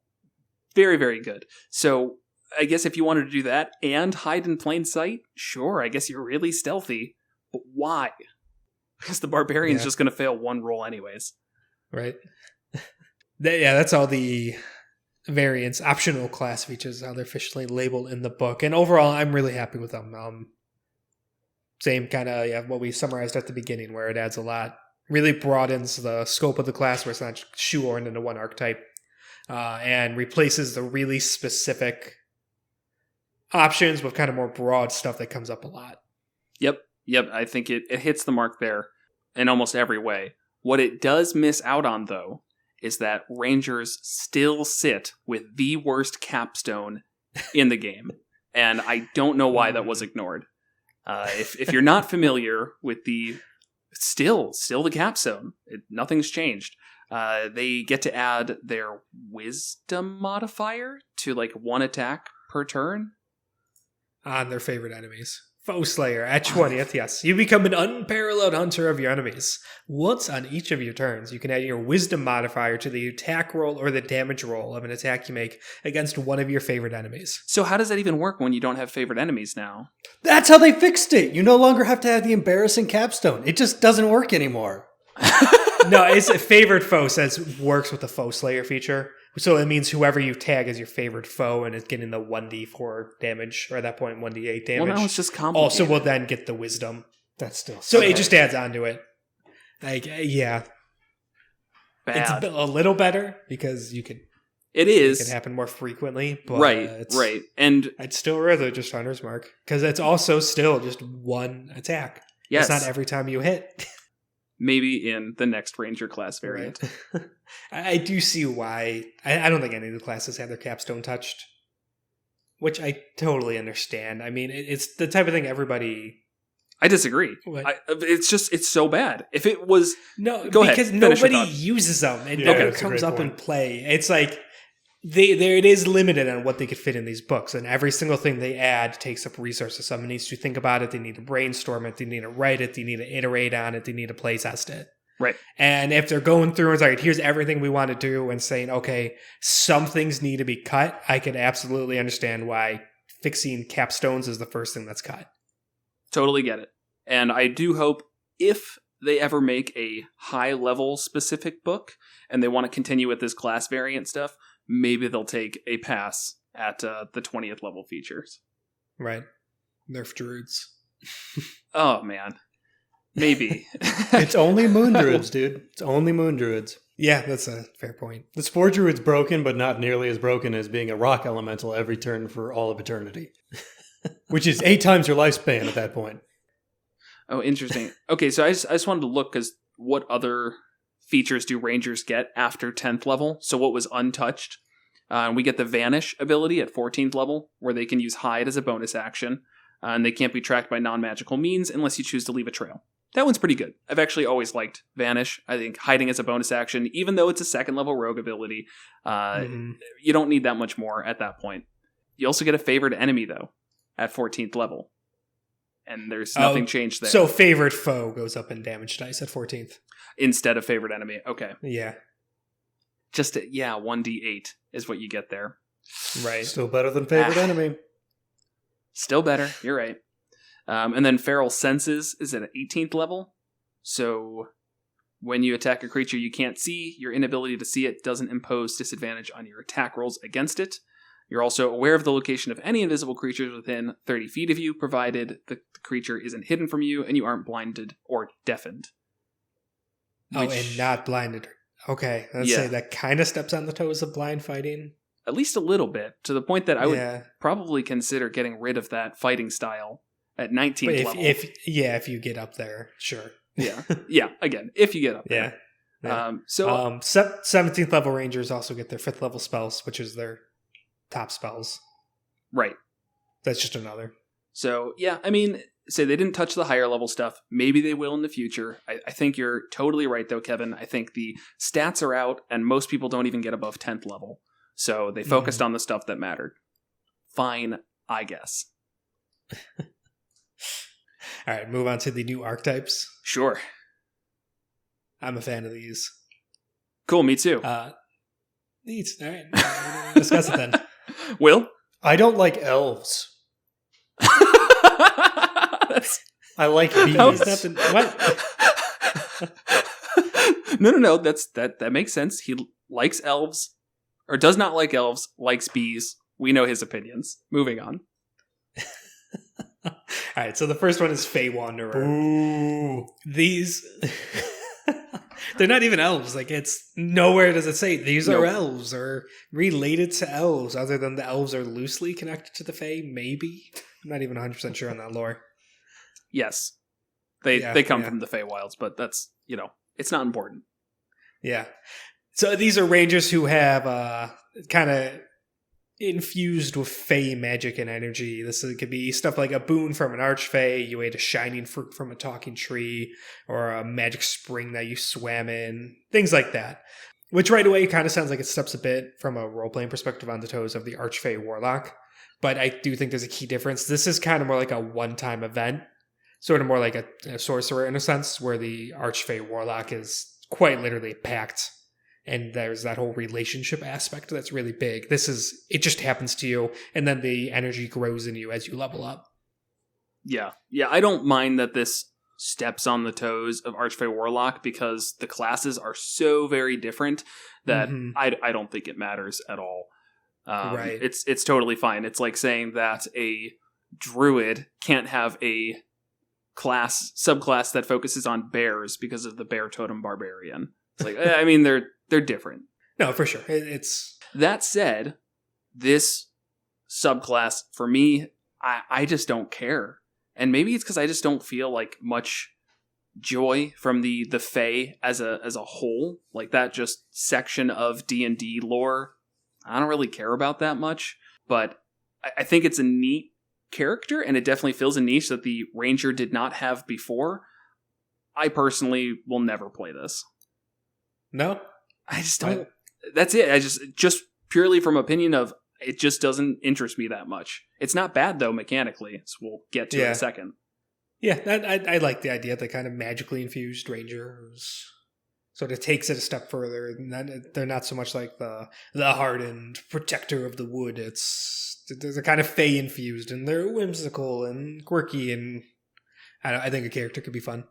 Very, very good. So I guess if you wanted to do that and hide in plain sight, sure, I guess you're really stealthy. But why? Because the barbarian's just going to fail one roll anyways. Right. That's all the variants, optional class features, how they're officially labeled in the book. And overall, I'm really happy with them. Same kind of what we summarized at the beginning, where it adds a lot, really broadens the scope of the class, where it's not shoehorned into one archetype, and replaces the really specific options with kind of more broad stuff that comes up a lot. Yep, I think it hits the mark there in almost every way. What it does miss out on, though, is that Rangers still sit with the worst capstone in the game. And I don't know why that was ignored. If you're not familiar with the still the capstone, nothing's changed. They get to add their wisdom modifier to 1 attack per turn on their favorite enemies Foe Slayer at 20th, yes. You become an unparalleled hunter of your enemies. Once on each of your turns, you can add your Wisdom modifier to the attack roll or the damage roll of an attack you make against one of your favorite enemies. So how does that even work when you don't have favorite enemies now? That's how they fixed it. You no longer have to have the embarrassing capstone. It just doesn't work anymore. No, it's a favorite foe works with the Foe Slayer feature. So it means whoever you tag as your favorite foe and is getting the 1d4 damage, or at that point 1d8 damage. Well, now it's just complicated. Also will then get the wisdom. That's still so it just adds on to it. Like, yeah. Bad. It's a little better because you can. It is. It can happen more frequently. But right. And I'd still rather just Hunter's Mark because it's also still just one attack. Yes. It's not every time you hit. Maybe in the next Ranger class variant. Right. I do see why. I don't think any of the classes have their capstone touched, which I totally understand. I mean, it's the type of thing everybody. I disagree. It's so bad. If it was go ahead, because nobody uses them and never comes up in play. It's like it is limited on what they could fit in these books, and every single thing they add takes up resources. Someone needs to think about it. They need to brainstorm it. They need to write it. They need to iterate on it. They need to play test it. Right. And if they're going through and it's like, here's everything we want to do, and saying, okay, some things need to be cut, I can absolutely understand why fixing capstones is the first thing that's cut. Totally get it. And I do hope if they ever make a high-level specific book and they want to continue with this class variant stuff, maybe they'll take a pass at the 20th level features. Right. Nerf druids. Oh, man. Maybe. It's only moon druids, dude. It's only moon druids. Yeah, that's a fair point. The spore druid's broken, but not nearly as broken as being a rock elemental every turn for all of eternity. Which is 8 times your lifespan at that point. Oh, interesting. Okay, so I just wanted to look, because what other features do Rangers get after 10th level? So what was untouched? We get the Vanish ability at 14th level, where they can use Hide as a bonus action, and they can't be tracked by non-magical means unless you choose to leave a trail. That one's pretty good. I've actually always liked Vanish. I think hiding as a bonus action, even though it's a 2nd level rogue ability, you don't need that much more at that point. You also get a favored enemy, though, at 14th level. And there's nothing changed there. So favorite foe goes up in damage dice at 14th. Instead of favorite enemy. Okay. Yeah. Just, 1d8 is what you get there. Right. Still better than favorite enemy. Still better. You're right. And then Feral Senses is at 18th level. So when you attack a creature you can't see, your inability to see it doesn't impose disadvantage on your attack rolls against it. You're also aware of the location of any invisible creatures within 30 feet of you, provided the creature isn't hidden from you and you aren't blinded or deafened. And not blinded. Okay, let's say that kind of steps on the toes of blind fighting. At least a little bit, to the point that I would probably consider getting rid of that fighting style at 19th level. If you get up there, sure. Yeah, again, if you get up there. Yeah. 17th level Rangers also get their 5th level spells, which is their top spells. Right. That's just another. So, yeah, I mean, say they didn't touch the higher level stuff. Maybe they will in the future. I think you're totally right, though, Kevin. I think the stats are out, and most people don't even get above 10th level. So they focused on the stuff that mattered. Fine, I guess. All right, move on to the new archetypes. Sure. I'm a fan of these. Cool, me too. Neat. All right, we'll discuss it then. Will? I don't like elves. I like bees. What? No. That makes sense. He likes elves, or does not like elves, likes bees. We know his opinions. Moving on. All right, so the first one is Fey Wanderer. Ooh. These... They're not even elves. Like, it's nowhere does it say these are elves or related to elves, other than the elves are loosely connected to the Fey, maybe. I'm not even 100% sure on that lore. Yes. They come from the Feywilds, but that's, it's not important. Yeah. So these are rangers who have kind of infused with Fey magic and energy. This could be stuff like a boon from an archfey, you ate a shining fruit from a talking tree, or a magic spring that you swam in, things like that. Which right away kind of sounds like it steps a bit from a role-playing perspective on the toes of the archfey warlock. but I do think there's a key difference. This is kind of more like a one-time event, sort of more like a sorcerer in a sense, where the Archfey Warlock is quite literally packed, and there's that whole relationship aspect that's really big. It just happens to you, and then the energy grows in you as you level up. Yeah, I don't mind that this steps on the toes of Archfey Warlock because the classes are so very different that I don't think it matters at all. Right. It's totally fine. It's like saying that a druid can't have a subclass that focuses on bears because of the bear totem barbarian. It's like, I mean, they're different. No, for sure. It's that said, this subclass for me, I just don't care. And maybe it's because I just don't feel like much joy from the Fey as a whole. Like that just section of D&D lore, I don't really care about that much. But I think it's a neat character, and it definitely fills a niche that the Ranger did not have before. I personally will never play this. No? I just don't. That's it. I just purely from opinion of, it just doesn't interest me that much. It's not bad, though, mechanically, so we'll get to it in a second. Yeah, I like the idea that kind of magically infused Ranger sort of takes it a step further. And they're not so much like the hardened protector of the wood. They're kind of Fey infused, and they're whimsical and quirky, and I think a character could be fun.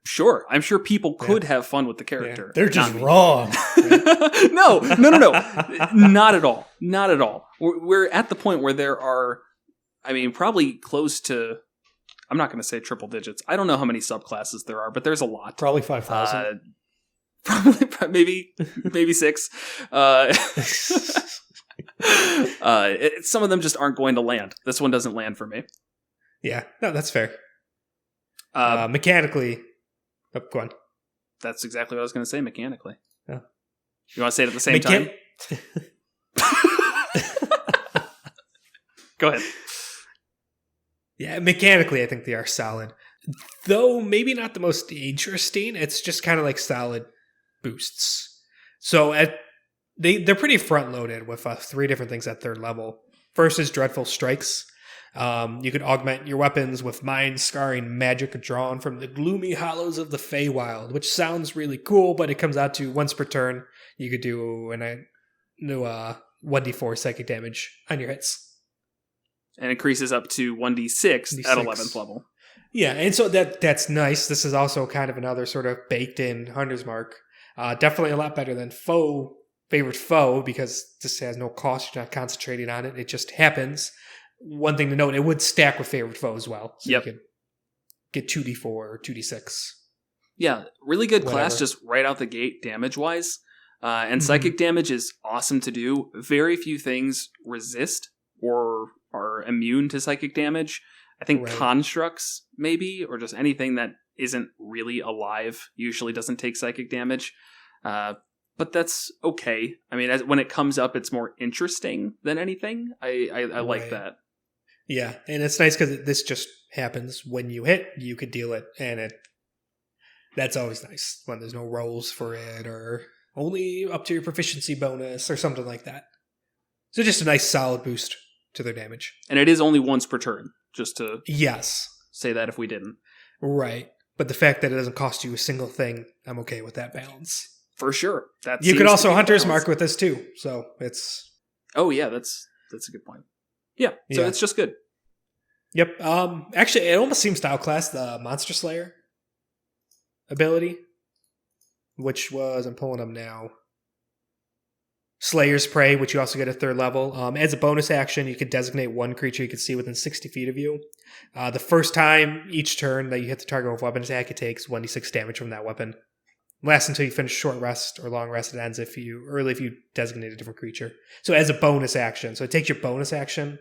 Sure, I'm sure people could have fun with the character. Yeah. They're just wrong. No, not at all. Not at all. We're at the point where there are, I mean, probably close to, I'm not going to say triple digits. I don't know how many subclasses there are, but there's a lot. Probably 5,000. Probably, maybe 6. Some of them just aren't going to land. This one doesn't land for me. Yeah, no, that's fair. Mechanically, go on. That's exactly what I was going to say, mechanically. Oh. You want to say it at the same time? Go ahead. Yeah, mechanically, I think they are solid. Though maybe not the most interesting. It's just kind of like solid boosts. So they're pretty front-loaded with 3 different things at 3rd level. First is Dreadful Strikes. You could augment your weapons with mind-scarring magic drawn from the gloomy hollows of the Feywild, which sounds really cool, but it comes out to once per turn. You could do a new 1d4 psychic damage on your hits. And increases up to 1d6 at 11th level. Yeah, and so that's nice. This is also kind of another sort of baked-in Hunter's Mark. Definitely a lot better than Favorite Foe, because this has no cost. You're not concentrating on it. It just happens. One thing to note, it would stack with Favorite Foe as well. So you could get 2d4 or 2d6. Yeah, really good class just right out the gate damage-wise. And psychic damage is awesome to do. Very few things resist or are immune to psychic damage. I think constructs, maybe, or just anything that isn't really alive usually doesn't take psychic damage. But that's okay. I mean, when it comes up, it's more interesting than anything. I like that. Yeah, and it's nice because this just happens when you hit, you could deal it, and that's always nice when there's no rolls for it, or only up to your proficiency bonus, or something like that. So just a nice solid boost to their damage. And it is only once per turn, just to say that if we didn't. Right, but the fact that it doesn't cost you a single thing, I'm okay with that balance. For sure. You could also Hunter's Mark with this too, so it's... Oh yeah, that's a good point. Yeah, so it's just good. Yep. Actually, it almost seems to outclass the Monster Slayer ability, which was, I'm pulling them now, Slayer's Prey, which you also get at 3rd level. As a bonus action, you could designate one creature you can see within 60 feet of you. The first time each turn that you hit the target with a weapon attack, it takes 1d6 damage from that weapon. Lasts until you finish short rest or long rest. It ends if you designate a different creature. So as a bonus action. So it takes your bonus action,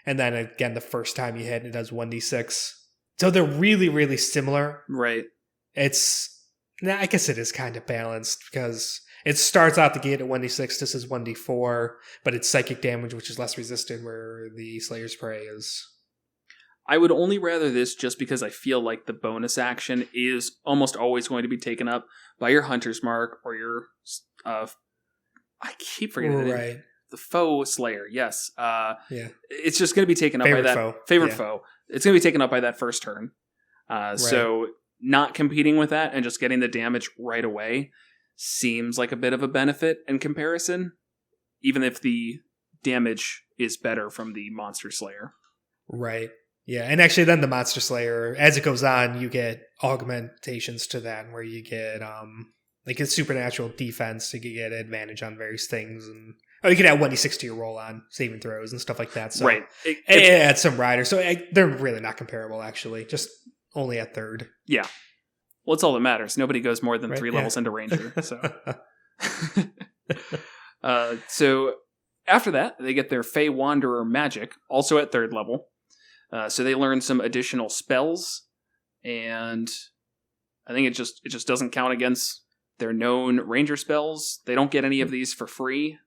and then again, the first time you hit, it does 1d6. So they're really, really similar. Right. I guess it is kind of balanced, because it starts out the gate at 1d6. This is 1d4, but it's psychic damage, which is less resistant, where the Slayer's Prey is... I would only rather this just because I feel like the bonus action is almost always going to be taken up by your Hunter's Mark or your... I keep forgetting it. The Foe Slayer, yes. Yeah. It's just going to be taken up by that favorite foe. It's going to be taken up by that first turn. So not competing with that and just getting the damage right away seems like a bit of a benefit in comparison, even if the damage is better from the Monster Slayer. Right. Yeah, and actually then the Monster Slayer, as it goes on, you get augmentations to that where you get like a supernatural defense, you can get advantage on various things, and you can add 1d6 to your roll on saving throws and stuff like that. So right. It adds some riders. So they're really not comparable, actually. Just only at third. Yeah. Well, it's all that matters. Nobody goes more than 3 levels into Ranger. So. So after that, they get their Fey Wanderer magic, also at 3rd level. So they learn some additional spells, and I think it just doesn't count against their known Ranger spells. They don't get any of these for free,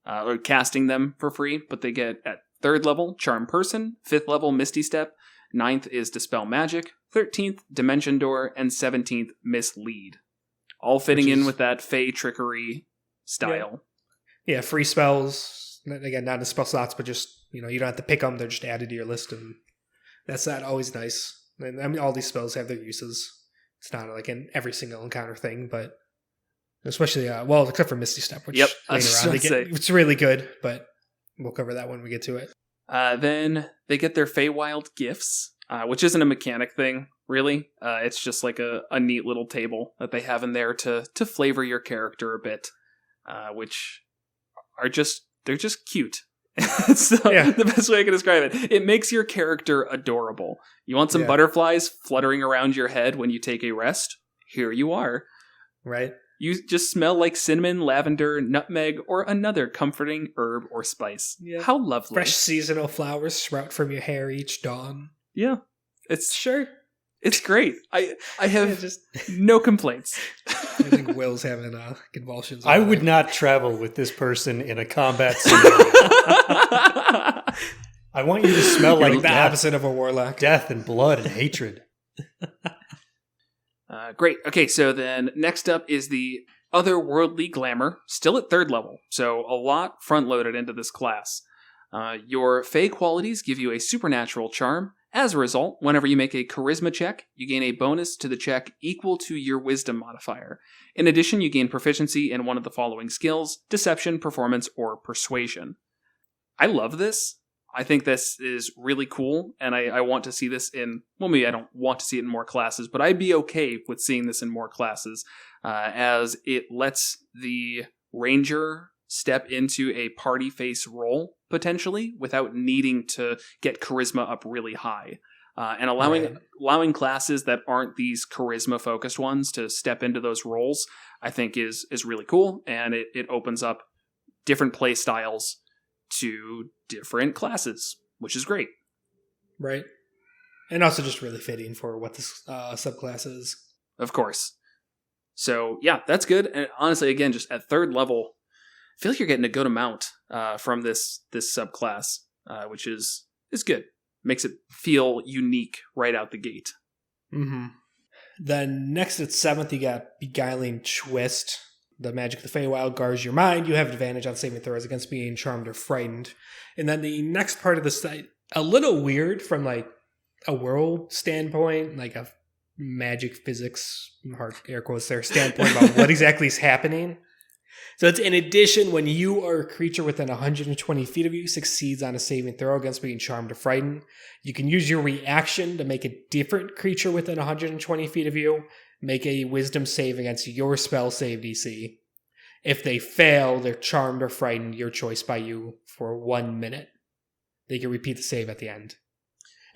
or casting them for free, but they get at 3rd level Charm Person, 5th level Misty Step, 9th is Dispel Magic, 13th Dimension Door, and 17th Mislead. All fitting in with that Fey Trickery style. Yeah, free spells. Again, not in spell slots, but just, you don't have to pick them. They're just added to your list, and that's not always nice. And I mean, all these spells have their uses. It's not like in every single encounter thing, but especially, except for Misty Step, which later on it's really good, but we'll cover that when we get to it. Then they get their Feywild Gifts, which isn't a mechanic thing, really. It's just like a neat little table that they have in there to flavor your character a bit, which are they're just cute. So the best way I can describe it. It makes your character adorable. You want some butterflies fluttering around your head when you take a rest? Here you are. Right. You just smell like cinnamon, lavender, nutmeg, or another comforting herb or spice. Yeah. How lovely. Fresh seasonal flowers sprout from your hair each dawn. Yeah. It's great. I have no complaints. I think Will's having convulsions. I would not travel with this person in a combat scenario. I want you to smell like the opposite of a warlock. Death and blood and hatred. Great. Okay, so then next up is the Otherworldly Glamour, still at 3rd level, so a lot front-loaded into this class. Your Fey qualities give you a supernatural charm. As a result, whenever you make a charisma check, you gain a bonus to the check equal to your wisdom modifier. In addition, you gain proficiency in one of the following skills: deception, performance, or persuasion. I love this. I think this is really cool, and I want to see this maybe I don't want to see it in more classes, but I'd be okay with seeing this in more classes, as it lets the Ranger step into a party face role, potentially, without needing to get charisma up really high. And allowing classes that aren't these charisma-focused ones to step into those roles, I think is really cool, and it opens up different play styles to different classes, which is great. Right. And also just really fitting for what this subclass is. Of course. So, yeah, that's good. And honestly, again, just at 3rd level, I feel like you're getting a good amount from this subclass, which is good. Makes it feel unique right out the gate. Mm-hmm. Then next at 7th, you got Beguiling Twist. The magic of the Feywild guards your mind. You have advantage on saving throws against being charmed or frightened. And then the next part of the site, a little weird from like a world standpoint, like a magic physics, hard air quotes there, standpoint about what exactly is happening. So it's in addition, when you or a creature within 120 feet of you succeeds on a saving throw against being charmed or frightened, you can use your reaction to make a different creature within 120 feet of you make a wisdom save against your spell save DC. If they fail, they're charmed or frightened, your choice, by you for 1 minute. They can repeat the save at the end.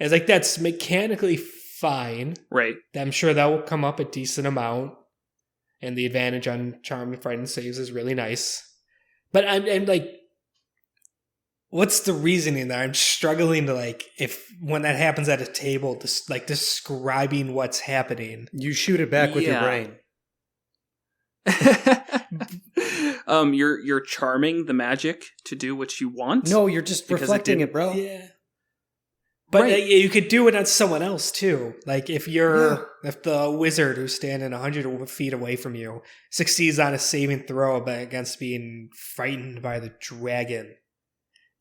And it's like, that's mechanically fine. Right. I'm sure that will come up a decent amount. And the advantage on charmed and frightened saves is really nice. But I'm like, what's the reasoning there? I'm struggling to when that happens at a table, just like describing what's happening. You shoot it back with your brain. You're charming the magic to do what you want. No, you're just reflecting it, bro. Yeah. But Right. you could do it on someone else too. Like if the wizard who's standing 100 feet away from you succeeds on a saving throw against being frightened by the dragon,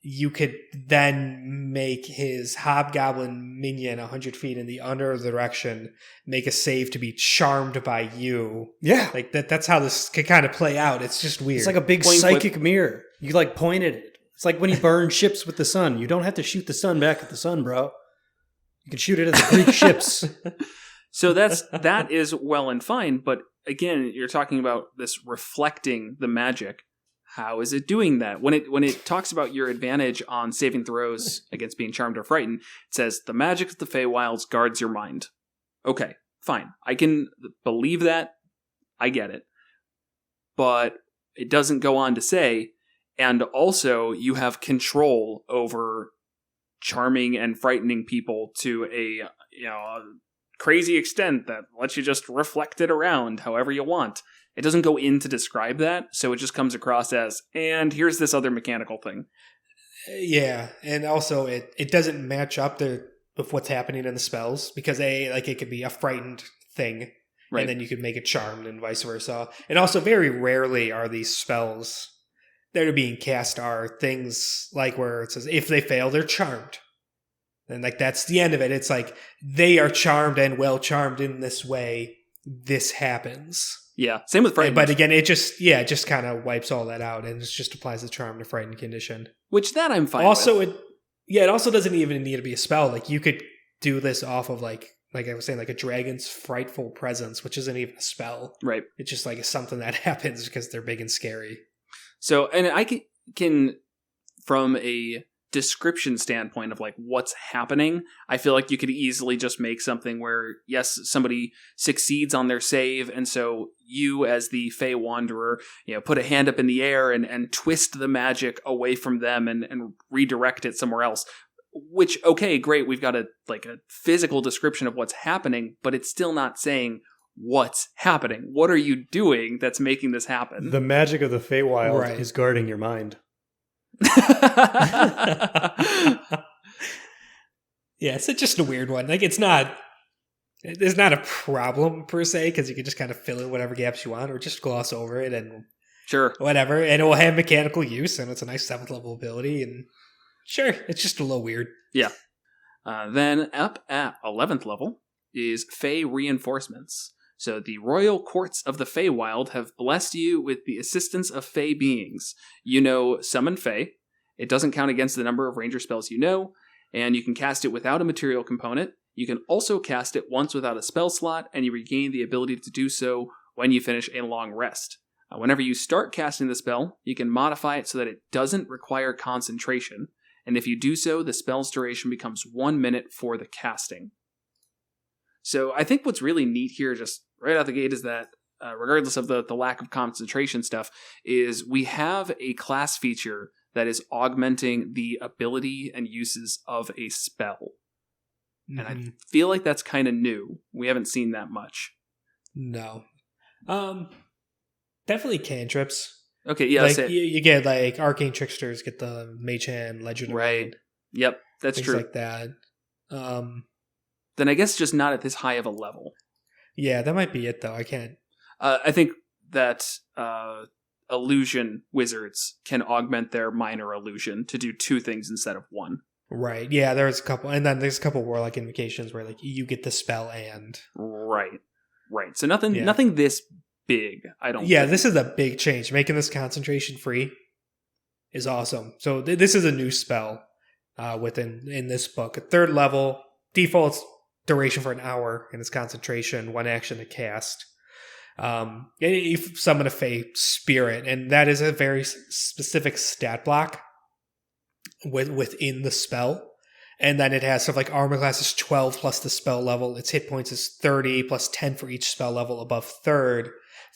you could then make his hobgoblin minion 100 feet in the other direction make a save to be charmed by you. Yeah. Like that's how this could kind of play out. It's just weird. It's like a big psychic mirror. You like point at it. It's like when you burn ships with the sun. You don't have to shoot the sun back at the sun, bro. You can shoot it at the Greek ships. So that is well and fine, but again, you're talking about this reflecting the magic. How is it doing that? When it talks about your advantage on saving throws against being charmed or frightened, it says the magic of the Feywilds guards your mind. Okay, fine. I can believe that. I get it. But it doesn't go on to say, and also you have control over charming and frightening people to a crazy extent that lets you just reflect it around however you want. It doesn't go in to describe that, so it just comes across as, and here's this other mechanical thing. Yeah, and also it doesn't match up with what's happening in the spells, because it could be a frightened thing, right, and then you could make it charmed and vice versa. And also very rarely are these spells that are being cast are things like where it says if they fail, they're charmed. And like that's the end of it. It's like they are charmed and well charmed in this way. This happens. Yeah, same with frightened. But again, it just kind of wipes all that out and it just applies the charm to frightened condition. Which that I'm fine also, with. it also doesn't even need to be a spell. Like you could do this off of like I was saying, like a dragon's frightful presence, which isn't even a spell. Right. It's just like something that happens because they're big and scary. So, and I can from a description standpoint of like what's happening, I feel like you could easily just make something where, yes, somebody succeeds on their save, and so you as the Fey Wanderer, put a hand up in the air and twist the magic away from them and redirect it somewhere else. Which, okay, great, we've got a physical description of what's happening, but it's still not saying what's happening. What are you doing that's making this happen? The magic of the Feywild is guarding your mind. Yeah, it's just a weird one. Like there's not a problem per se, because you can just kind of fill in whatever gaps you want or just gloss over it and sure, whatever, and it will have mechanical use, and it's a nice 7th level ability, and sure, it's just a little weird. Yeah. Then up at 11th level is Fey Reinforcements. So the royal courts of the Feywild have blessed you with the assistance of Fey beings. Summon Fey. It doesn't count against the number of ranger spells you know, and you can cast it without a material component. You can also cast it once without a spell slot, and you regain the ability to do so when you finish a long rest. Whenever you start casting the spell, you can modify it so that it doesn't require concentration, and if you do so, the spell's duration becomes 1 minute for the casting. So I think what's really neat here, just right out the gate, is that regardless of the lack of concentration stuff, is we have a class feature that is augmenting the ability and uses of a spell. Mm-hmm. And I feel like that's kind of new. We haven't seen that much. No. Definitely cantrips. Okay, yeah. Like you get like Arcane Tricksters, get the Mage Hand, Legend. Right. Yep, that's true. Things like that. Then I guess just not at this high of a level. Yeah, that might be it, though. I can't. I think that illusion wizards can augment their minor illusion to do 2 things instead of 1. Right. Yeah, there's a couple. And then there's a couple Warlock invocations where like you get the spell and... Right. So nothing this big, I don't think. This is a big change. Making this concentration free is awesome. So this is a new spell in this book. At 3rd level, defaults duration for an hour, and its concentration, 1 action to cast. You summon a Fey Spirit, and that is a very specific stat block within the spell. And then it has stuff like armor class is 12 plus the spell level. Its hit points is 30 plus 10 for each spell level above 3rd.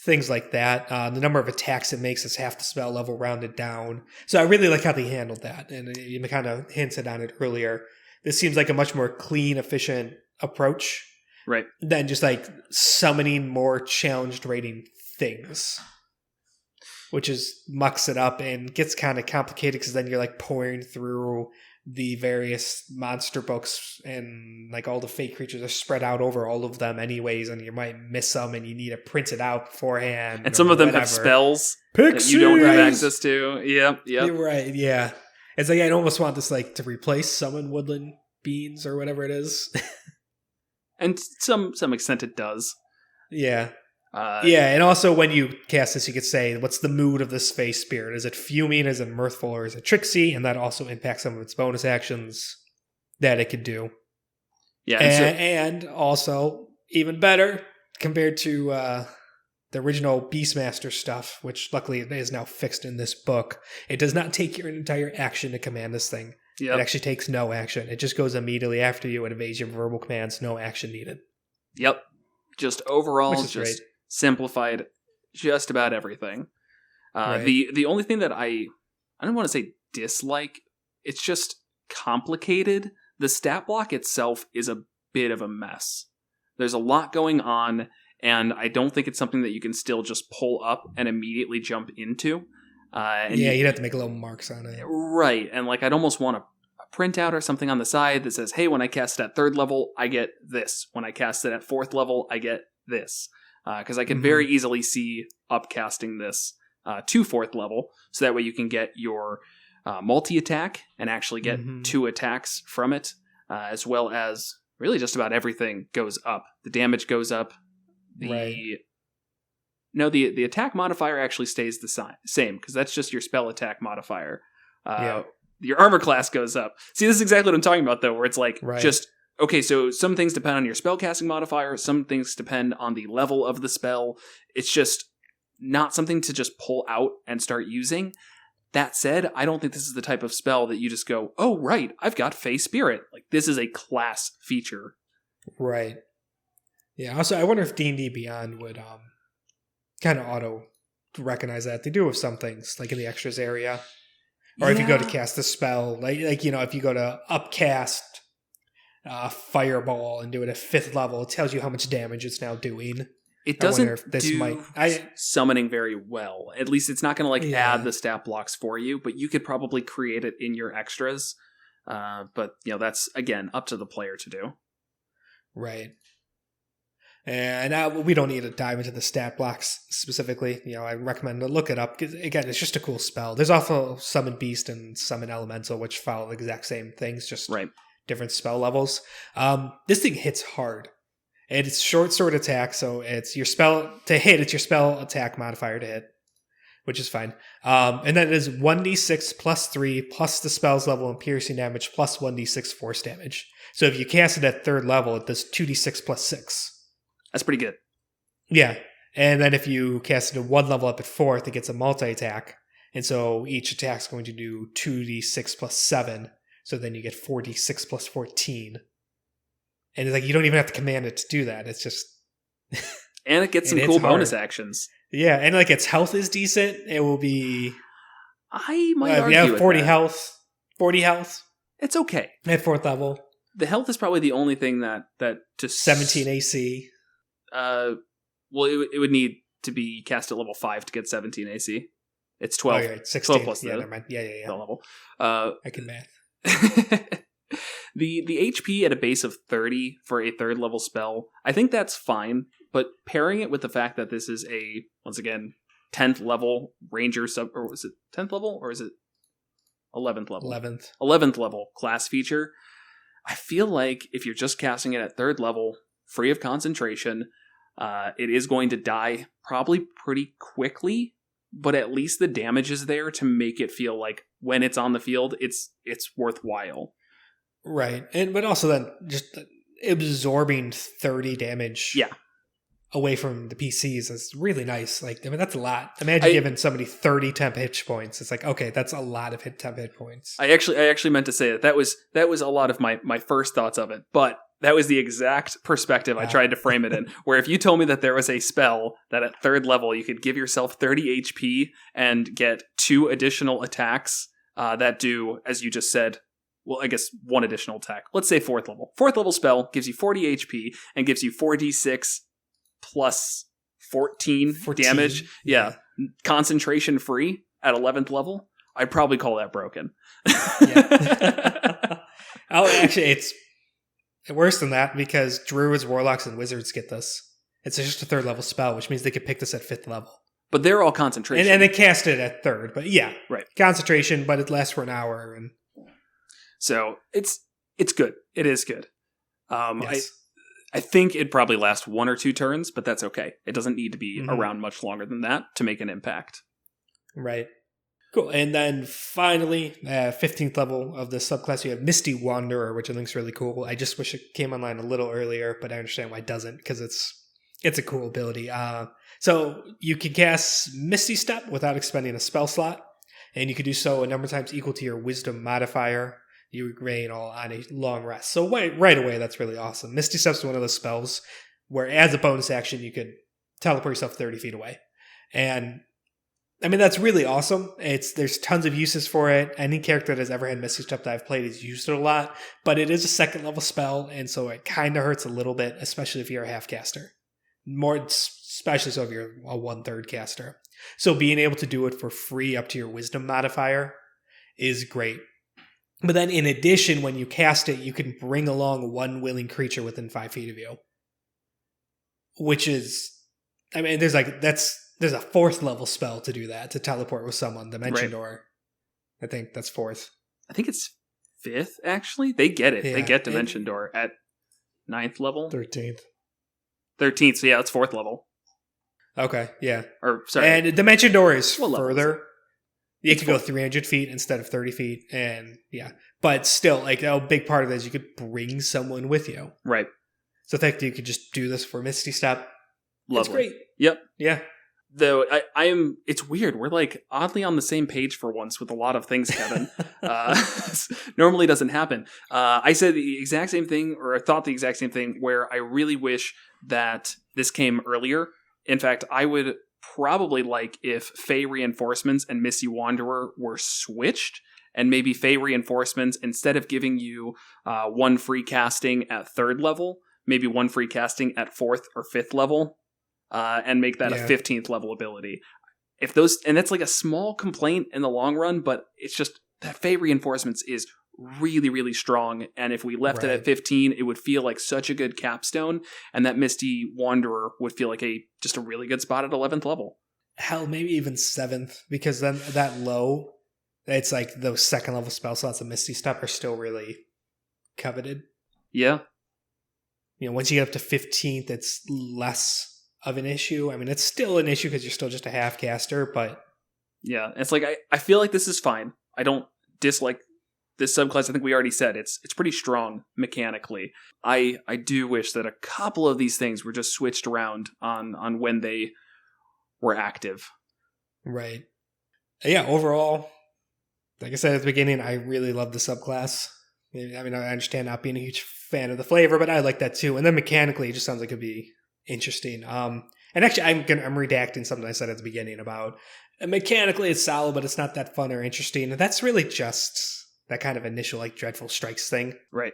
Things like that. The number of attacks it makes is half the spell level rounded down. So I really like how they handled that. And you kind of hinted on it earlier. This seems like a much more clean, efficient approach, right, than just like summoning more challenged rating things, which mucks it up and gets kind of complicated because then you're like pouring through the various monster books and like all the fake creatures are spread out over all of them anyways, and you might miss some and you need to print it out beforehand. And some of them have spells that you don't have access to. Yep. You're right, yeah. It's like, I almost want this like to replace Summon Woodland Beans or whatever it is. And some extent it does. Yeah. And also when you cast this, you could say, what's the mood of this Fey Spirit? Is it fuming, is it mirthful, or is it tricksy? And that also impacts some of its bonus actions that it could do. Yeah. And also, even better, compared to the original Beastmaster stuff, which luckily is now fixed in this book, it does not take your entire action to command this thing. Yep. It actually takes no action. It just goes immediately after you and evades your verbal commands, no action needed. Yep. Just overall, just great. Simplified just about everything. Right. The only thing that I don't want to say dislike, it's just complicated. The stat block itself is a bit of a mess. There's a lot going on, and I don't think it's something that you can still just pull up and immediately jump into. You'd have to make little marks on it. Right, and like I'd almost want a printout or something on the side that says, hey, when I cast it at 3rd level, I get this. When I cast it at 4th level, I get this. Because I can very easily see upcasting this to 4th level, so that way you can get your multi-attack and actually get 2 attacks from it, as well as really just about everything goes up. The damage goes up. The attack modifier actually stays the same, because that's just your spell attack modifier. Your armor class goes up. See, this is exactly what I'm talking about, though, where it's like just... Okay, so some things depend on your spellcasting modifier, some things depend on the level of the spell. It's just not something to just pull out and start using. That said, I don't think this is the type of spell that you just go, oh, right, I've got Fey Spirit. Like, this is a class feature. Right. Yeah, also, I wonder if D&D Beyond would kind of auto-recognize that. They do with some things, like in the extras area. Or if you go to cast a spell, like if you go to upcast... fireball and do it at 5th level, it tells you how much damage it's now doing. It doesn't summoning very well. At least it's not going to add the stat blocks for you, but you could probably create it in your extras. But that's again up to the player to do. Right. And we don't need to dive into the stat blocks specifically. I recommend to look it up. Again, it's just a cool spell. There's also Summon Beast and Summon Elemental, which follow the exact same things, just different spell levels. This thing hits hard. And it's short sword attack, so it's your spell to hit, it's your spell attack modifier to hit, which is fine. And then it is 1d6 plus 3 plus the spell's level and piercing damage plus 1d6 force damage. So if you cast it at 3rd level, it does 2d6 plus 6. That's pretty good. Yeah. And then if you cast it at 1 level up at 4th, it gets a multi-attack. And so each attack's going to do 2d6 plus 7. So then you get 4d6 plus 14. And it's like, you don't even have to command it to do that. It's just... and it gets some cool bonus actions. Yeah, and like its health is decent. It will be... I might argue 40 with that. health. 40 health. It's okay. At 4th level. The health is probably the only thing that just... 17 AC. Well, it would need to be cast at level 5 to get 17 AC. It's 12. Oh, yeah, 16. 12 plus never mind. Yeah. level. I can math. The HP at a base of 30 for a 3rd level spell, I think that's fine, but pairing it with the fact that this is a, once again, 10th level ranger or was it 10th level or is it 11th level? 11th level class feature. I feel like if you're just casting it at 3rd level, free of concentration, it is going to die probably pretty quickly, but at least the damage is there to make it feel like when it's on the field, it's worthwhile. Right. But also then just absorbing 30 damage away from the PCs is really nice. Like, I mean, that's a lot. Imagine giving somebody 30 temp hit points. It's like, okay, that's a lot of temp hit points. I actually meant to say that was a lot of my first thoughts of it, but that was the exact perspective I tried to frame it in, where if you told me that there was a spell that at 3rd level you could give yourself 30 HP and get 2 additional attacks that do, as you just said, well, I guess 1 additional attack. Let's say 4th level. 4th level spell gives you 40 HP and gives you 4d6 plus 14 damage. Yeah. Concentration free at 11th level. I'd probably call that broken. Yeah. Oh, actually, it's worse than that because druids, warlocks, and wizards get this. It's just a 3rd level spell, which means they could pick this at 5th level. But they're all concentration. And they cast it at 3rd, but yeah. Right. Concentration, but it lasts for an hour. And so it's good. It is good. Yes. I think it'd probably last 1 or 2 turns, but that's okay. It doesn't need to be around much longer than that to make an impact. Right. Cool. And then finally, 15th level of the subclass, you have Misty Wanderer, which I think is really cool. I just wish it came online a little earlier, but I understand why it doesn't, because it's a cool ability. So you can cast Misty Step without expending a spell slot, and you can do so a number of times equal to your Wisdom modifier. You gain all on a long rest. So right away, that's really awesome. Misty Step's one of those spells where, as a bonus action, you could teleport yourself 30 feet away. And I mean, that's really awesome. There's tons of uses for it. Any character that has ever had Misty Step that I've played has used it a lot, but it is a 2nd level spell, and so it kind of hurts a little bit, especially if you're a half caster. More, especially so if you're a 1/3 caster. So being able to do it for free up to your Wisdom modifier is great. But then in addition, when you cast it, you can bring along one willing creature within 5 feet of you. Which is, I mean, there's a 4th level spell to do that, to teleport with someone, Dimension Door. I think that's 4th. I think it's 5th, actually. They get it. Yeah, they get Dimension Door at 9th level. 13th. 13th, so yeah, it's 4th level. Okay, yeah. Or, sorry. And Dimension Door is further. You It's could go 300 feet instead of 30 feet, and yeah. But still, like, a big part of it is you could bring someone with you. Right. So technically you could just do this for Misty Step. Lovely. It's great. Yep. Yeah. Though it's weird. We're like oddly on the same page for once with a lot of things, Kevin. Normally doesn't happen. I said the exact same thing, or I thought the exact same thing, where I really wish that this came earlier. In fact, I would probably like if Fey Reinforcements and Misty Wanderer were switched, and maybe Fey Reinforcements, instead of giving you 1 free casting at 3rd level, maybe 1 free casting at 4th or 5th level. And make that a 15th level ability. And that's like a small complaint in the long run, but it's just that Fey Reinforcements is really, really strong. And if we left it at 15, it would feel like such a good capstone. And that Misty Wanderer would feel like just a really good spot at 11th level. Hell, maybe even 7th, because then that low, it's like those 2nd level spell slots of Misty Step are still really coveted. Yeah. You know, once you get up to 15th, it's less of an issue. I mean, it's still an issue because you're still just a half caster, but yeah, it's like I feel like this is fine. I don't dislike this subclass. I think we already said it's pretty strong mechanically. I do wish that a couple of these things were just switched around on when they were active. Right. Yeah, overall, like I said at the beginning, I really love the subclass. I mean, I understand not being a huge fan of the flavor, but I like that too. And then mechanically, it just sounds like it'd be interesting. And actually, I'm redacting something I said at the beginning about mechanically it's solid, but it's not that fun or interesting. And that's really just that kind of initial like Dreadful Strikes thing. Right.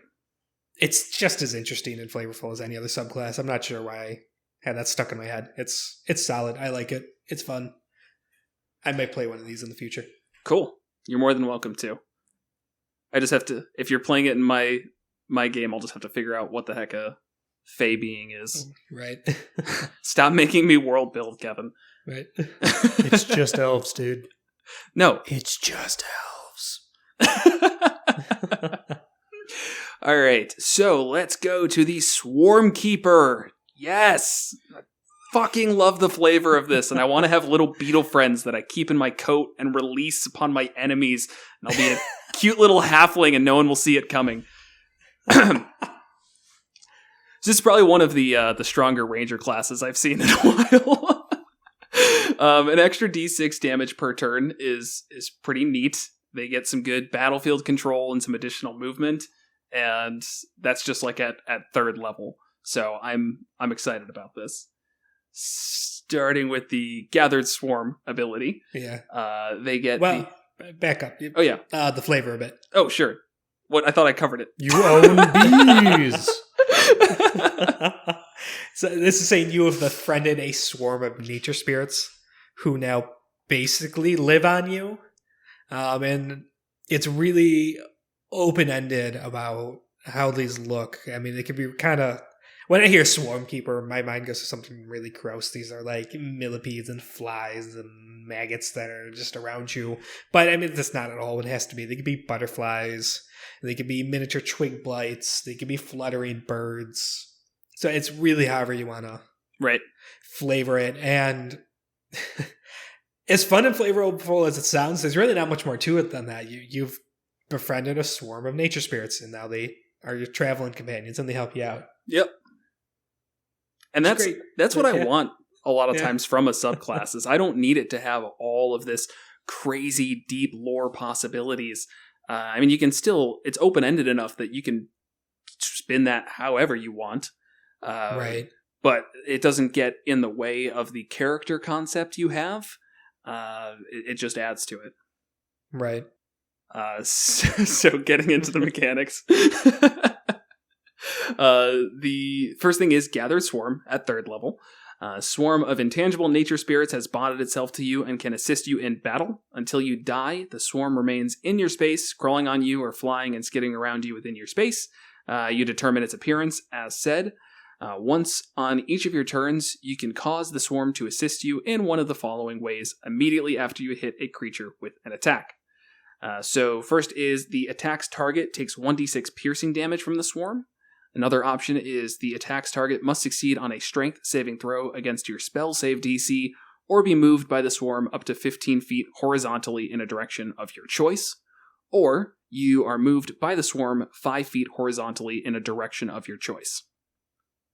It's just as interesting and flavorful as any other subclass. I'm not sure why I had that stuck in my head. It's solid. I like it. It's fun. I might play one of these in the future. Cool. You're more than welcome to. I just have to, if you're playing it in my game, I'll just have to figure out what the heck a Fey being is. Right. Stop making me world build, Kevin. Right. It's just elves, dude. No. It's just elves. All right. So let's go to the Swarm Keeper. Yes. I fucking love the flavor of this. And I want to have little beetle friends that I keep in my coat and release upon my enemies. And I'll be a cute little halfling and no one will see it coming. This is probably one of the stronger ranger classes I've seen in a while. An extra d6 damage per turn is pretty neat. They get some good battlefield control and some additional movement, and that's just like at 3rd level. So I'm excited about this. Starting with the Gathered Swarm ability. Yeah. They get back up. Oh yeah. The flavor a bit. Oh sure. What I thought I covered it. You own bees. So this is saying you have befriended a swarm of nature spirits who now basically live on you. And it's really open-ended about how these look. I mean, it could be kind of... When I hear Swarm Keeper, my mind goes to something really gross. These are like millipedes and flies and maggots that are just around you. But I mean, that's not at all what it has to be. They could be butterflies. They could be miniature twig blights. They could be fluttering birds. So it's really however you want to flavor it. And as fun and flavorful as it sounds, there's really not much more to it than that. You've befriended a swarm of nature spirits, and now they are your traveling companions, and they help you out. Yep. And that's what I want a lot of times from a subclass is I don't need it to have all of this crazy deep lore possibilities. I mean, you can still, it's open-ended enough that you can spin that however you want. Right. But it doesn't get in the way of the character concept you have. It just adds to it. Right. So getting into the mechanics. The first thing is Gather Swarm at 3rd level. Swarm of intangible nature spirits has bonded itself to you and can assist you in battle. Until you die, the swarm remains in your space, crawling on you or flying and skidding around you within your space. You determine its appearance, as said. Once on each of your turns, you can cause the swarm to assist you in one of the following ways immediately after you hit a creature with an attack. So first is the attack's target takes 1d6 piercing damage from the swarm. Another option is the attack's target must succeed on a strength saving throw against your spell save DC or be moved by the swarm up to 15 feet horizontally in a direction of your choice. Or you are moved by the swarm 5 feet horizontally in a direction of your choice.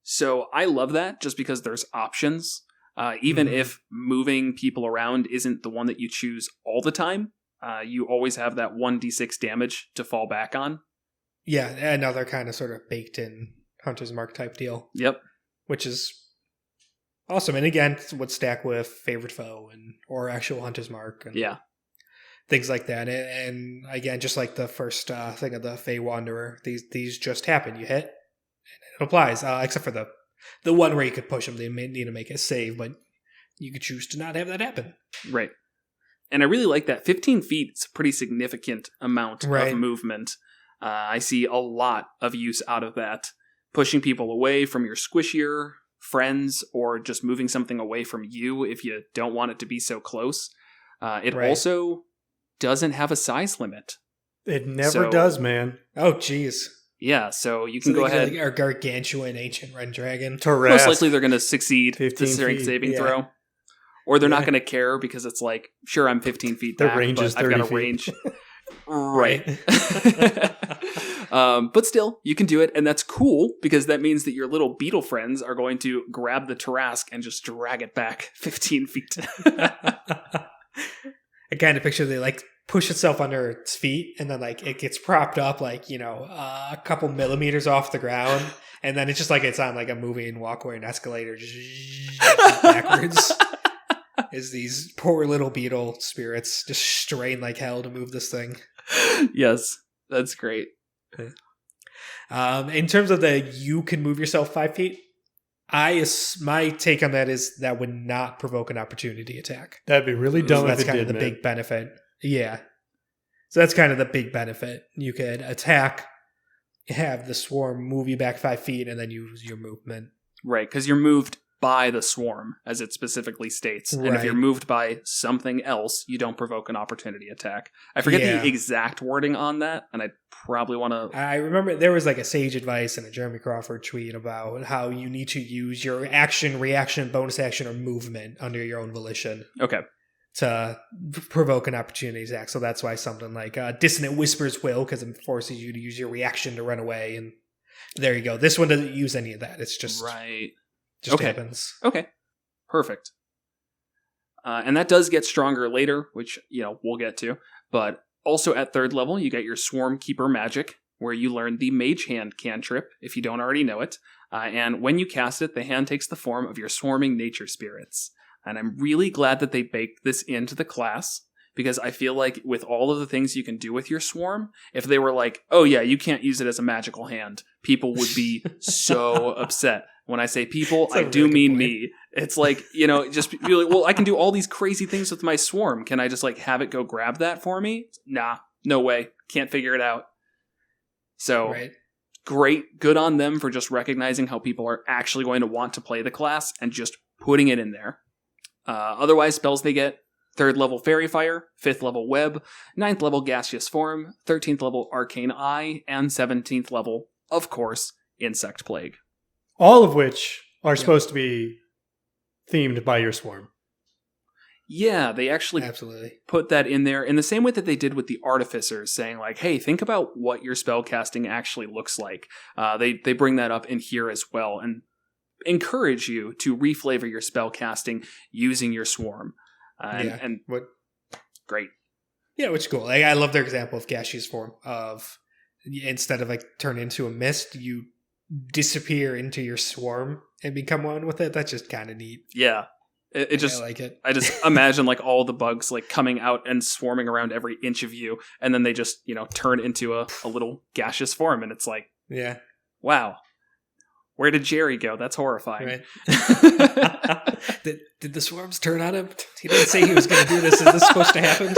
So I love that just because there's options. Even if moving people around isn't the one that you choose all the time, you always have that 1d6 damage to fall back on. Yeah, another kind of sort of baked in Hunter's Mark type deal. Yep. Which is awesome. And again, would stack with Favorite Foe or actual Hunter's Mark. And things like that. And again, just like the first thing of the Fey Wanderer, these just happen. You hit, and it applies. Except for the one where you could push them. They may need to make a save, but you could choose to not have that happen. Right. And I really like that. 15 feet is a pretty significant amount of movement. I see a lot of use out of that. Pushing people away from your squishier friends or just moving something away from you if you don't want it to be so close. It also doesn't have a size limit. It never does, man. Oh, geez. Yeah, so you can go ahead. Like our gargantuan ancient red dragon. Most likely they're going to succeed the strength saving throw. Or they're not going to care because it's like, sure, I'm 15 feet back, range but is 30 I've got a feet. range. Right. But still, you can do it, and that's cool because that means that your little beetle friends are going to grab the Tarrasque and just drag it back 15 feet. I kind of picture they like push itself under its feet, and then like it gets propped up like, a couple millimeters off the ground, and then it's just like it's on like a moving walkway and escalator just backwards. Is these poor little beetle spirits just strain like hell to move this thing. Yes, that's great. In terms of you can move yourself 5 feet, my take on that is that would not provoke an opportunity attack. That'd be really dumb. That's kind of the big benefit. Yeah. So that's kind of the big benefit. You could attack, have the swarm move you back 5 feet, and then use your movement. Right, because you're moved by the swarm, as it specifically states. Right. And if you're moved by something else, you don't provoke an opportunity attack. I forget the exact wording on that, and I probably want to... I remember there was like a sage advice in a Jeremy Crawford tweet about how you need to use your action, reaction, bonus action, or movement under your own volition. Okay. To provoke an opportunity attack. So that's why something like Dissonant Whispers will, because it forces you to use your reaction to run away. And there you go. This one doesn't use any of that. It's just... Right. Just happens. Okay. Perfect. And that does get stronger later, which, we'll get to. But also at 3rd level, you get your Swarm Keeper magic, where you learn the Mage Hand cantrip, if you don't already know it. And when you cast it, the hand takes the form of your swarming nature spirits. And I'm really glad that they baked this into the class, because I feel like with all of the things you can do with your swarm, if they were like, oh yeah, you can't use it as a magical hand, people would be so upset. When I say people, That's a I do really good mean point. me. It's like, just be like, well, I can do all these crazy things with my swarm. Can I just like have it go grab that for me? Nah, no way. Can't figure it out. So Right. great, good on them for just recognizing how people are actually going to want to play the class and just putting it in there. Otherwise, spells they get: 3rd level Fairy Fire, 5th level Web, 9th level Gaseous Form, 13th level Arcane Eye, and 17th level, of course, Insect Plague. All of which are supposed to be themed by your swarm. Yeah, they actually Absolutely. put that in there in the same way that they did with the Artificers, saying like, hey, think about what your spell casting actually looks like. They bring that up in here as well and encourage you to reflavor your spell casting using your swarm. And what? Great. Yeah, which is cool. Like, I love their example of gaseous form of instead of like turn into a mist, you disappear into your swarm and become one with it. That's just kind of neat. Yeah. It just, I like it. I just imagine like all the bugs like coming out and swarming around every inch of you, and then they just, turn into a little gaseous form, and it's like, Yeah. wow, where did Jerry go? That's horrifying. Right. Did the swarms turn on him? He didn't say he was going to do this. Is this supposed to happen?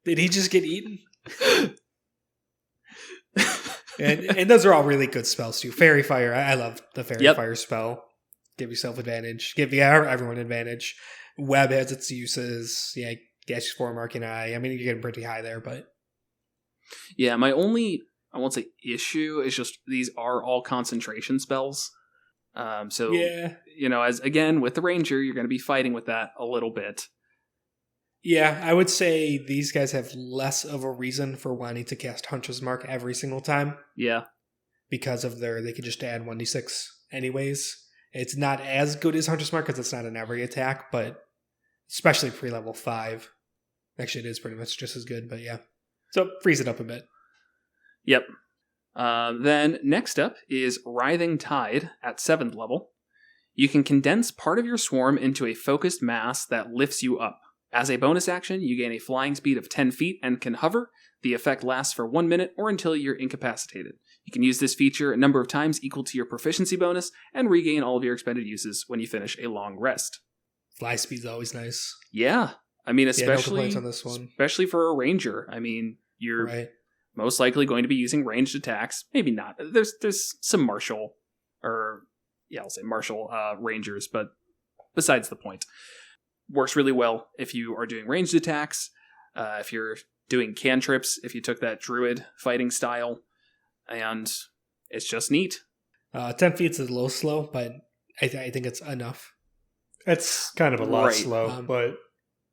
Did he just get eaten? And those are all really good spells too. Fairy Fire. I love the Fairy Fire spell. Give yourself advantage. Give everyone advantage. Web has its uses. Yeah, Gaseous Form, Arcane Eye. I mean, you're getting pretty high there, but Yeah, my only, I won't say issue, is just these are all concentration spells. So, yeah. as again, with the Ranger, you're going to be fighting with that a little bit. Yeah, I would say these guys have less of a reason for wanting to cast Hunter's Mark every single time. Yeah. Because of they could just add 1d6 anyways. It's not as good as Hunter's Mark because it's not an every attack, but especially pre-level 5. Actually, it is pretty much just as good, but yeah. So, freeze it up a bit. Yep. Then next up is Writhing Tide at 7th level. You can condense part of your swarm into a focused mass that lifts you up. As a bonus action, you gain a flying speed of 10 feet and can hover. The effect lasts for 1 minute or until you're incapacitated. You can use this feature a number of times equal to your proficiency bonus and regain all of your expended uses when you finish a long rest. Fly speed's always nice. Yeah. I mean, No especially, complaints on this one. especially for a ranger. I mean, you're Right. most likely going to be using ranged attacks. Maybe not. There's some martial, I'll say martial rangers, but besides the point. Works really well if you are doing ranged attacks, if you're doing cantrips, if you took that druid fighting style, and it's just neat. 10 feet is a little slow, but I think it's enough. It's kind of a lot Right. slow, but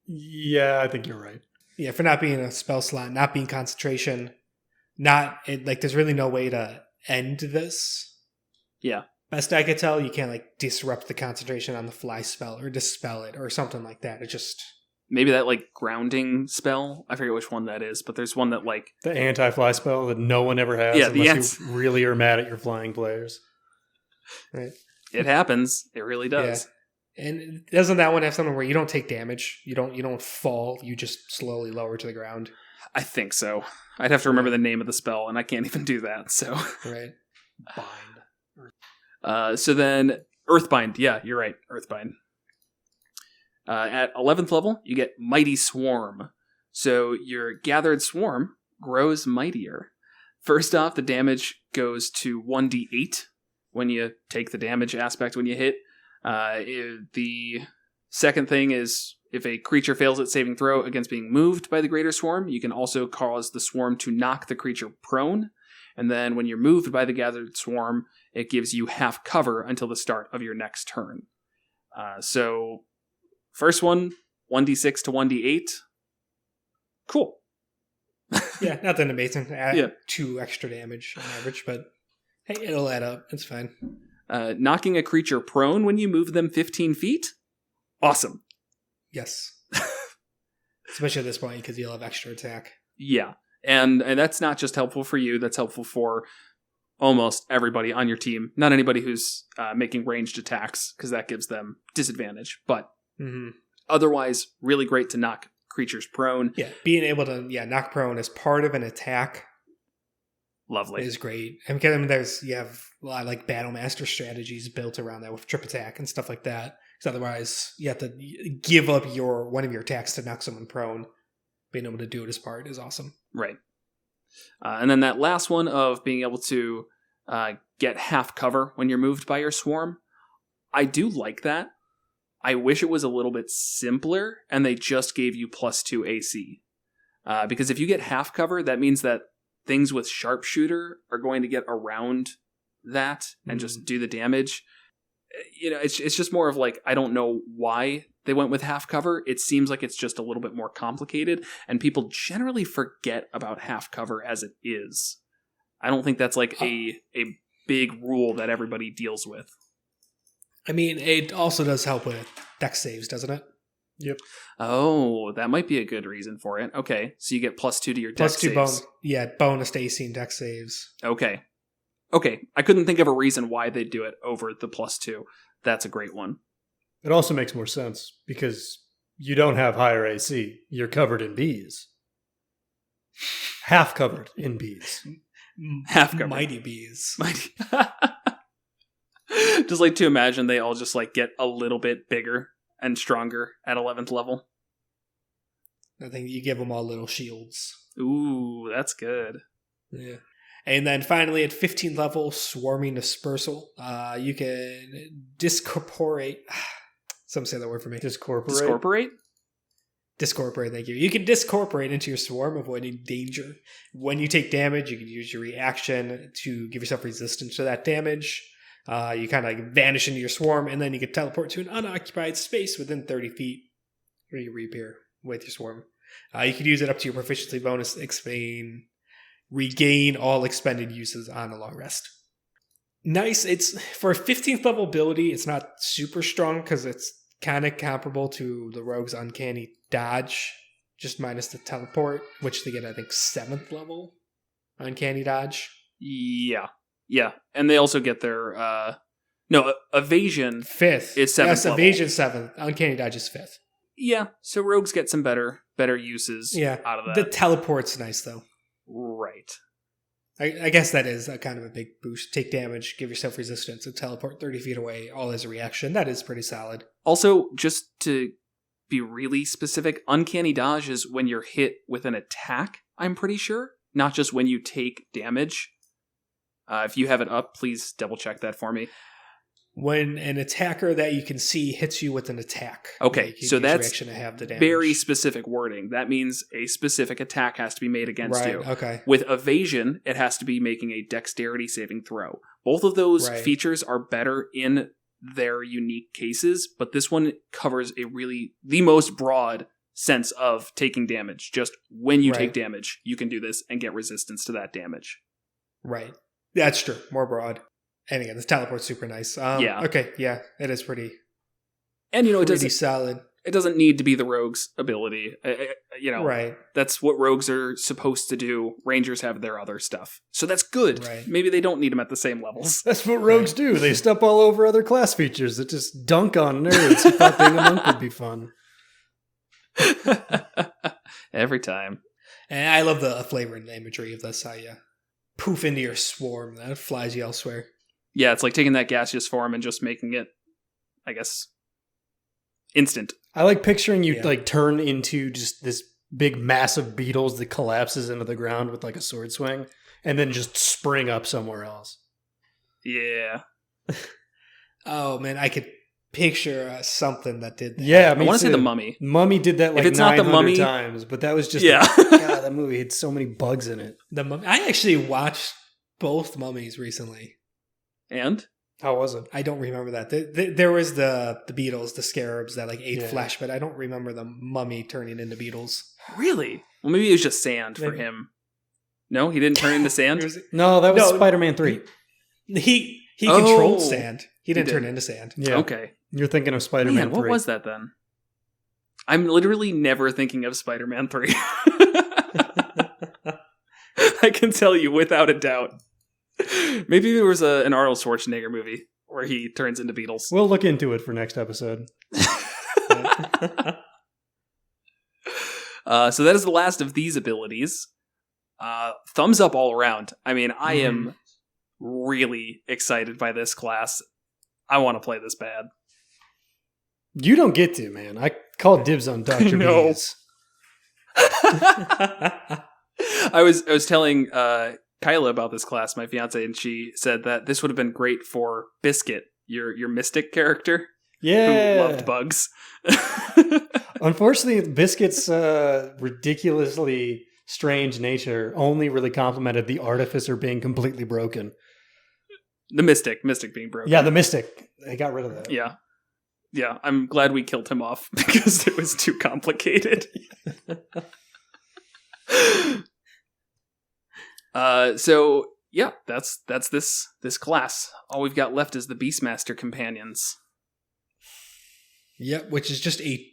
yeah, I think you're right. Yeah, for not being a spell slot, not being concentration, there's really no way to end this. Yeah. Best I could tell, you can't disrupt the concentration on the fly spell or dispel it or something like that. It just Maybe that grounding spell. I forget which one that is, but there's one that The anti-fly spell that no one ever has unless you really are mad at your flying players. right. it happens. It really does. Yeah. And doesn't that one have something where you don't take damage? You don't fall. You just slowly lower to the ground. I think so. I'd have to remember the name of the spell, and I can't even do that. So, Right. So then Earthbind. Yeah, you're right. Earthbind. At 11th level, you get Mighty Swarm. So your gathered swarm grows mightier. First off, the damage goes to 1d8 when you take the damage aspect when you hit. The second thing is if a creature fails its saving throw against being moved by the greater swarm, you can also cause the swarm to knock the creature prone. And then when you're moved by the gathered swarm, it gives you half cover until the start of your next turn. So first one, 1d6 to 1d8. Cool. Yeah, nothing amazing. Yeah. 2 extra damage on average, but hey, it'll add up. It's fine. Knocking a creature prone when you move them 15 feet? Awesome. Yes. Especially at this point, because you'll have extra attack. Yeah. And that's not just helpful for you, that's helpful for almost everybody on your team. Not anybody who's making ranged attacks, because that gives them disadvantage. But otherwise, really great to knock creatures prone. Yeah, being able to knock prone as part of an attack, Lovely. It is great. And because you have a lot of like battle master strategies built around that with trip attack and stuff like that. Because otherwise, you have to give up one of your attacks to knock someone prone. Being able to do it as part is awesome. Right. And then that last one of being able to get half cover when you're moved by your swarm. I do like that. I wish it was a little bit simpler and they just gave you +2 AC. Because if you get half cover, that means that things with sharpshooter are going to get around that and just do the damage. It's just more of like, I don't know why they went with half cover. It seems like it's just a little bit more complicated, and people generally forget about half cover as it is. I don't think that's like a big rule that everybody deals with. I mean, it also does help with dex saves, doesn't it? Yep. Oh, that might be a good reason for it. Okay, so you get +2 to your dex saves. Bonus to AC and dex saves. Okay, I couldn't think of a reason why they'd do it over the +2. That's a great one. It also makes more sense because you don't have higher AC. You're covered in bees. Half covered in bees. Half covered. Mighty bees. Mighty. Just like to imagine they all just like get a little bit bigger and stronger at 11th level. I think you give them all little shields. Ooh, that's good. Yeah. And then finally at 15th level, Swarming Dispersal. You can discorporate. Some say that word for me. Discorporate? Discorporate, thank you. You can discorporate into your swarm, avoiding danger. When you take damage, you can use your reaction to give yourself resistance to that damage. You kind of like vanish into your swarm, and then you can teleport to an unoccupied space within 30 feet, where you reappear with your swarm. You can use it up to your proficiency bonus, regain all expended uses on a long rest. Nice. It's for a 15th level ability. It's not super strong because it's kind of comparable to the rogue's Uncanny Dodge, just minus the teleport, which they get, I think, 7th level Uncanny Dodge. Yeah. And they also get their evasion 5th is 7th yes, level. Evasion 7th. Uncanny Dodge is 5th. Yeah, so rogues get some better uses out of that. The teleport's nice, though. Right. I guess that is a kind of a big boost. Take damage, give yourself resistance, and teleport 30 feet away, all as a reaction. That is pretty solid. Also, just to be really specific, Uncanny Dodge is when you're hit with an attack, I'm pretty sure. Not just when you take damage. If you have it up, please double check that for me. When an attacker that you can see hits you with an attack. Okay, so that's to have the damage. Very specific wording. That means a specific attack has to be made against you. Okay. With evasion, it has to be making a dexterity saving throw. Both of those features are better in their unique cases, but this one covers the most broad sense of taking damage. Just when you take damage, you can do this and get resistance to that damage. Right. That's true. More broad. And again, this teleport's super nice. Okay, yeah, it is pretty. And it doesn't solid. It doesn't need to be the rogue's ability. Right. That's what rogues are supposed to do. Rangers have their other stuff, so that's good. Right. Maybe they don't need them at the same levels. That's what rogues do. They step all over other class features that just dunk on nerds who thought being a monk would be fun. Every time. And I love the flavor and the imagery of this. How you poof into your swarm that flies you elsewhere. Yeah, it's like taking that gaseous form and just making it, I guess, instant. I like picturing you like turn into just this big mass of beetles that collapses into the ground with like a sword swing and then just spring up somewhere else. Yeah. Oh man, I could picture something that did that. Yeah, I want to say The Mummy. Mummy did that like 900 times, but that was just God, that movie had so many bugs in it. The Mummy. I actually watched both Mummies recently. And? How was it? I don't remember that. There was the beetles, the scarabs that like ate flesh, but I don't remember the mummy turning into beetles. Really? Well, maybe it was just sand for him. No, he didn't turn into sand? No, that was Spider-Man 3. He controlled sand. He didn't turn into sand. Yeah. Okay. You're thinking of Spider-Man 3. What was that then? I'm literally never thinking of Spider-Man 3. I can tell you without a doubt. Maybe there was an Arnold Schwarzenegger movie where he turns into beetles. We'll look into it for next episode. So that is the last of these abilities. thumbs up all around. I mean, I am really excited by this class. I want to play this bad. You don't get to, man. I called dibs on Dr. Bees. I was telling Kyla about this class, my fiance, and she said that this would have been great for Biscuit, your mystic character. Yeah. Who loved bugs. Unfortunately, Biscuit's ridiculously strange nature only really complemented the Artificer being completely broken. The Mystic being broken. Yeah, the Mystic. They got rid of that. Yeah. Yeah, I'm glad we killed him off because it was too complicated. So yeah, that's this class. All we've got left is the Beastmaster Companions. Yep, which is just a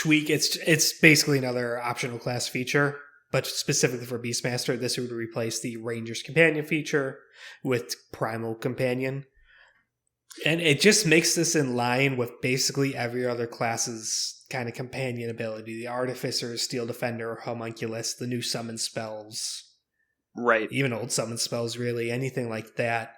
tweak. It's basically another optional class feature, but specifically for Beastmaster, this would replace the Ranger's Companion feature with Primal Companion. And it just makes this in line with basically every other class's kind of companion ability. The Artificer, Steel Defender, Homunculus, the new summon spells. Right. Even old summon spells, really. Anything like that.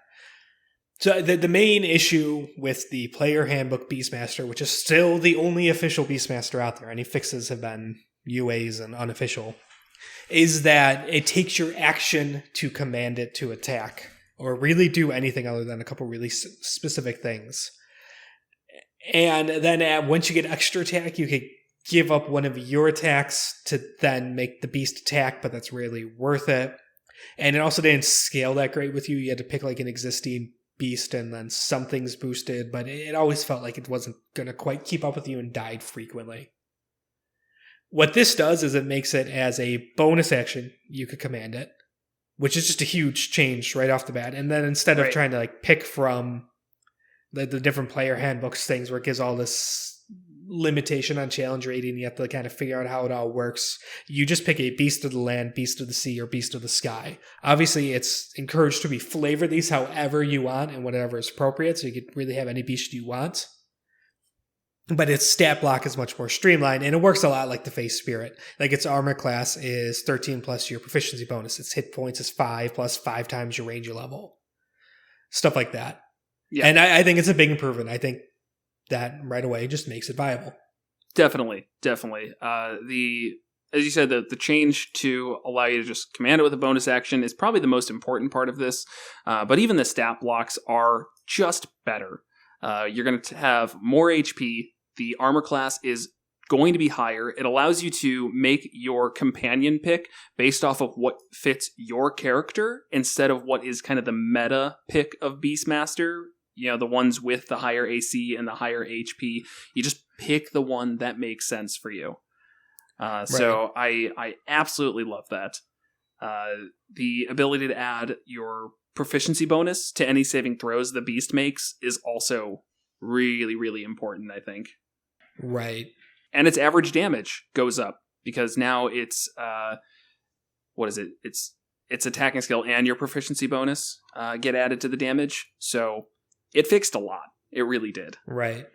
So the main issue with the Player Handbook Beastmaster, which is still the only official Beastmaster out there, any fixes have been UAs and unofficial, is that it takes your action to command it to attack. Or really do anything other than a couple really specific things. And then once you get extra attack, you can give up one of your attacks to then make the beast attack, but that's really worth it. And it also didn't scale that great with you. You had to pick like an existing beast and then something's boosted, but it always felt like it wasn't going to quite keep up with you and died frequently. What this does is it makes it as a bonus action, you could command it, which is just a huge change right off the bat. And then instead of trying to like pick from the different player handbooks things where it gives all this limitation on challenge rating, you have to kind of figure out how it all works. You just pick a beast of the land, beast of the sea, or beast of the sky. Obviously, it's encouraged to flavor these however you want and whatever is appropriate, so you could really have any beast you want. But its stat block is much more streamlined, and it works a lot like the Fey Spirit. Like its armor class is 13 plus your proficiency bonus. Its hit points is 5 plus 5 times your ranger level. Stuff like that. Yeah. And I think it's a big improvement. I think that right away just makes it viable. Definitely. As you said, the change to allow you to just command it with a bonus action is probably the most important part of this. But even the stat blocks are just better. You're going to have more HP. The armor class is going to be higher. It allows you to make your companion pick based off of what fits your character instead of what is kind of the meta pick of Beastmaster. You know, the ones with the higher AC and the higher HP. You just pick the one that makes sense for you. So I absolutely love that. The ability to add your proficiency bonus to any saving throws the beast makes is also really, really important, I think. Right. And its average damage goes up because now it's what is it? It's attacking skill and your proficiency bonus get added to the damage. So it fixed a lot. It really did. Right.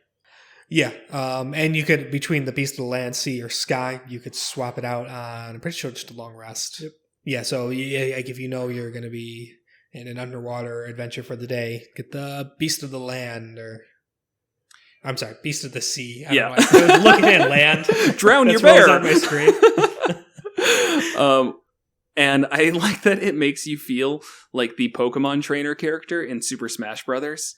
Yeah. And you could, between the beast of the land, sea, or sky, you could swap it out on, I'm pretty sure, just a long rest. Yep. Yeah. So like if you know you're going to be in an underwater adventure for the day, get the beast of the land, or I'm sorry, beast of the sea. I don't know why. I was looking at land. Drown your bear. That's what was on my screen. And I like that it makes you feel like the Pokemon trainer character in Super Smash Brothers,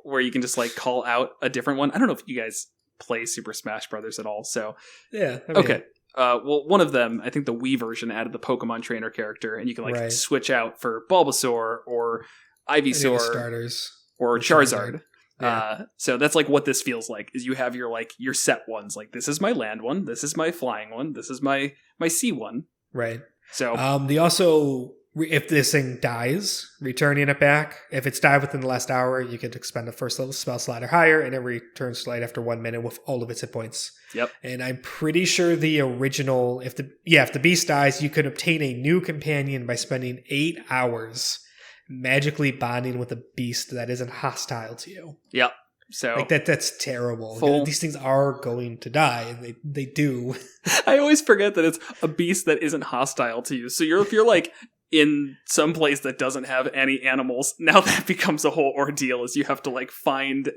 where you can just like call out a different one. I don't know if you guys play Super Smash Brothers at all. So yeah. Okay. Well, one of them, I think the Wii version added the Pokemon trainer character, and you can like switch out for Bulbasaur or Ivysaur starters or Charizard. Yeah. So that's like what this feels like, is you have your set ones. Like, this is my land one, this is my flying one, this is my sea one. Right. So they also, if this thing dies, returning it back. If it's died within the last hour, you could expend a first level spell slot or higher, and it returns to light after 1 minute with all of its hit points. Yep. And I'm pretty sure the original, if the beast dies, you could obtain a new companion by spending 8 hours magically bonding with a beast that isn't hostile to you. Yep. So like that's terrible. Full. These things are going to die, and they do. I always forget that it's a beast that isn't hostile to you. So if you're like in some place that doesn't have any animals, now that becomes a whole ordeal, as you have to like find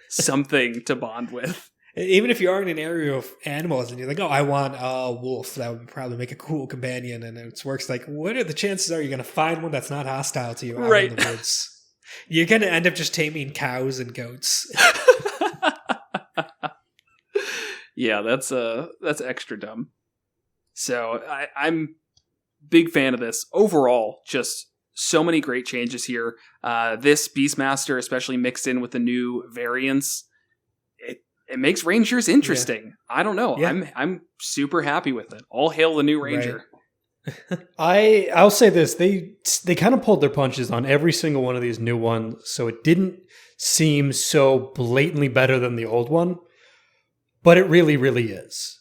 something to bond with. Even if you are in an area of animals and you're like, oh, I want a wolf, that would probably make a cool companion. And it works like, what are the chances are you're going to find one that's not hostile to you out in the woods? You're going to end up just taming cows and goats. Yeah, that's extra dumb. So I'm big fan of this. Overall, just so many great changes here. This Beastmaster, especially mixed in with the new variants, it makes Rangers interesting. Yeah. I don't know. Yeah. I'm super happy with it. All hail the new Ranger. Right. I'll say this. They kind of pulled their punches on every single one of these new ones, so it didn't seem so blatantly better than the old one, but it really, really is.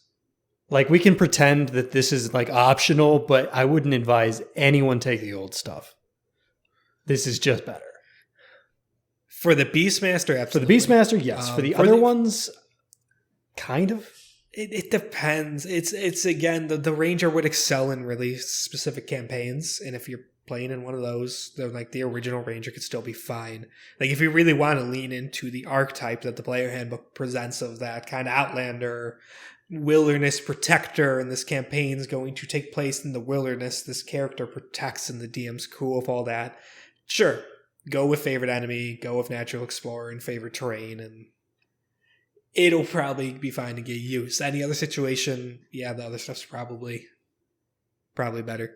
Like, we can pretend that this is like optional, but I wouldn't advise anyone take the old stuff. This is just better. For the Beastmaster, absolutely. For the Beastmaster, yes. For the other ones, kind of. It depends. It's again, the Ranger would excel in really specific campaigns, and if you're playing in one of those, then like the original Ranger could still be fine. Like if you really want to lean into the archetype that the player handbook presents of that kind of Outlander, wilderness protector, and this campaign's going to take place in the wilderness, this character protects and the DM's cool with all that. Sure. Go with favorite enemy, go with natural explorer and favorite terrain, and it'll probably be fine to get used. Any other situation, yeah, the other stuff's probably better.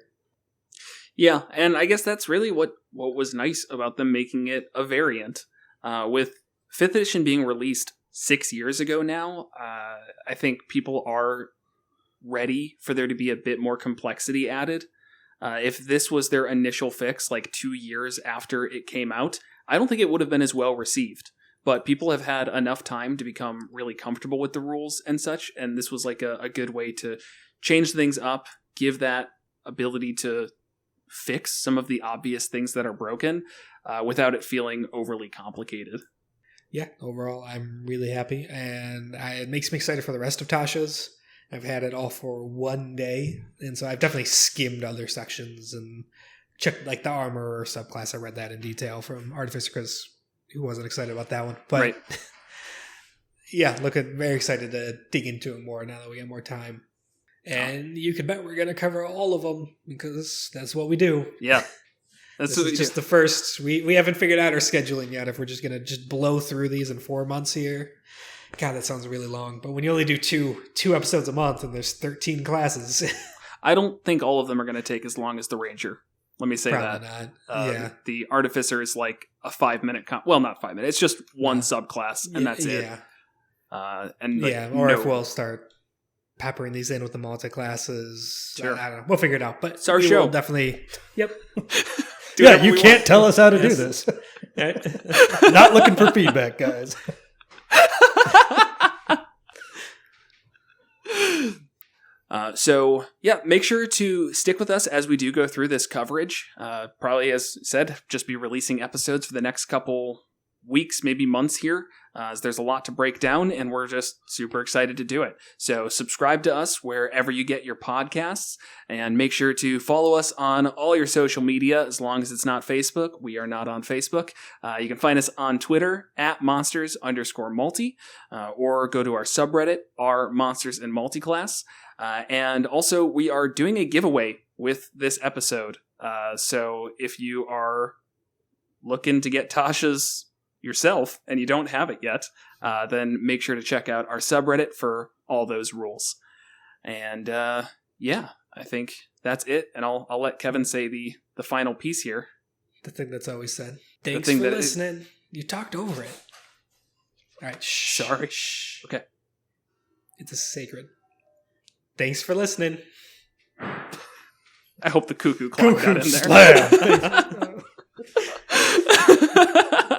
Yeah, and I guess that's really what was nice about them making it a variant. With 5th edition being released 6 years ago now, I think people are ready for there to be a bit more complexity added. If this was their initial fix, like 2 years after it came out, I don't think it would have been as well received. But people have had enough time to become really comfortable with the rules and such, and this was like a good way to change things up, give that ability to fix some of the obvious things that are broken without it feeling overly complicated. Yeah, overall, I'm really happy, and it makes me excited for the rest of Tasha's. I've had it all for one day, and so I've definitely skimmed other sections and checked like the armor subclass. I read that in detail from Artificer because who wasn't excited about that one? But right. Yeah, very excited to dig into it more now that we got more time. And you can bet we're going to cover all of them because that's what we do. Yeah. That's this is just the first. We haven't figured out our scheduling yet if we're just going to just blow through these in 4 months here. God, that sounds really long. But when you only do two episodes a month and there's 13 classes. I don't think all of them are going to take as long as the Ranger. Let me say Probably that. Not. Yeah. The Artificer is like a 5-minute... well, not 5 minutes. It's just one subclass, and that's it. Yeah. Or if we'll start peppering these in with the multi-classes. Sure. I don't know. We'll figure it out. But it's our show. Will definitely... Yep. Yeah, you can't tell us how to do this. Not looking for feedback, guys. So, make sure to stick with us as we do go through this coverage. Probably, as said, just be releasing episodes for the next couple weeks, maybe months here, as there's a lot to break down, and we're just super excited to do it. So subscribe to us wherever you get your podcasts, and make sure to follow us on all your social media, as long as it's not Facebook. We are not on Facebook. You can find us on Twitter at Monsters_Multi, or go to our subreddit, our Monsters in Multiclass. And also, we are doing a giveaway with this episode. So if you are looking to get Tasha's yourself and you don't have it yet, then make sure to check out our subreddit for all those rules. And I think that's it. And I'll let Kevin say the final piece here. The thing that's always said. Thanks for listening. You talked over it. All right. Sorry. Shh. Okay. It's a sacred. Thanks for listening. I hope the cuckoo clock got in there.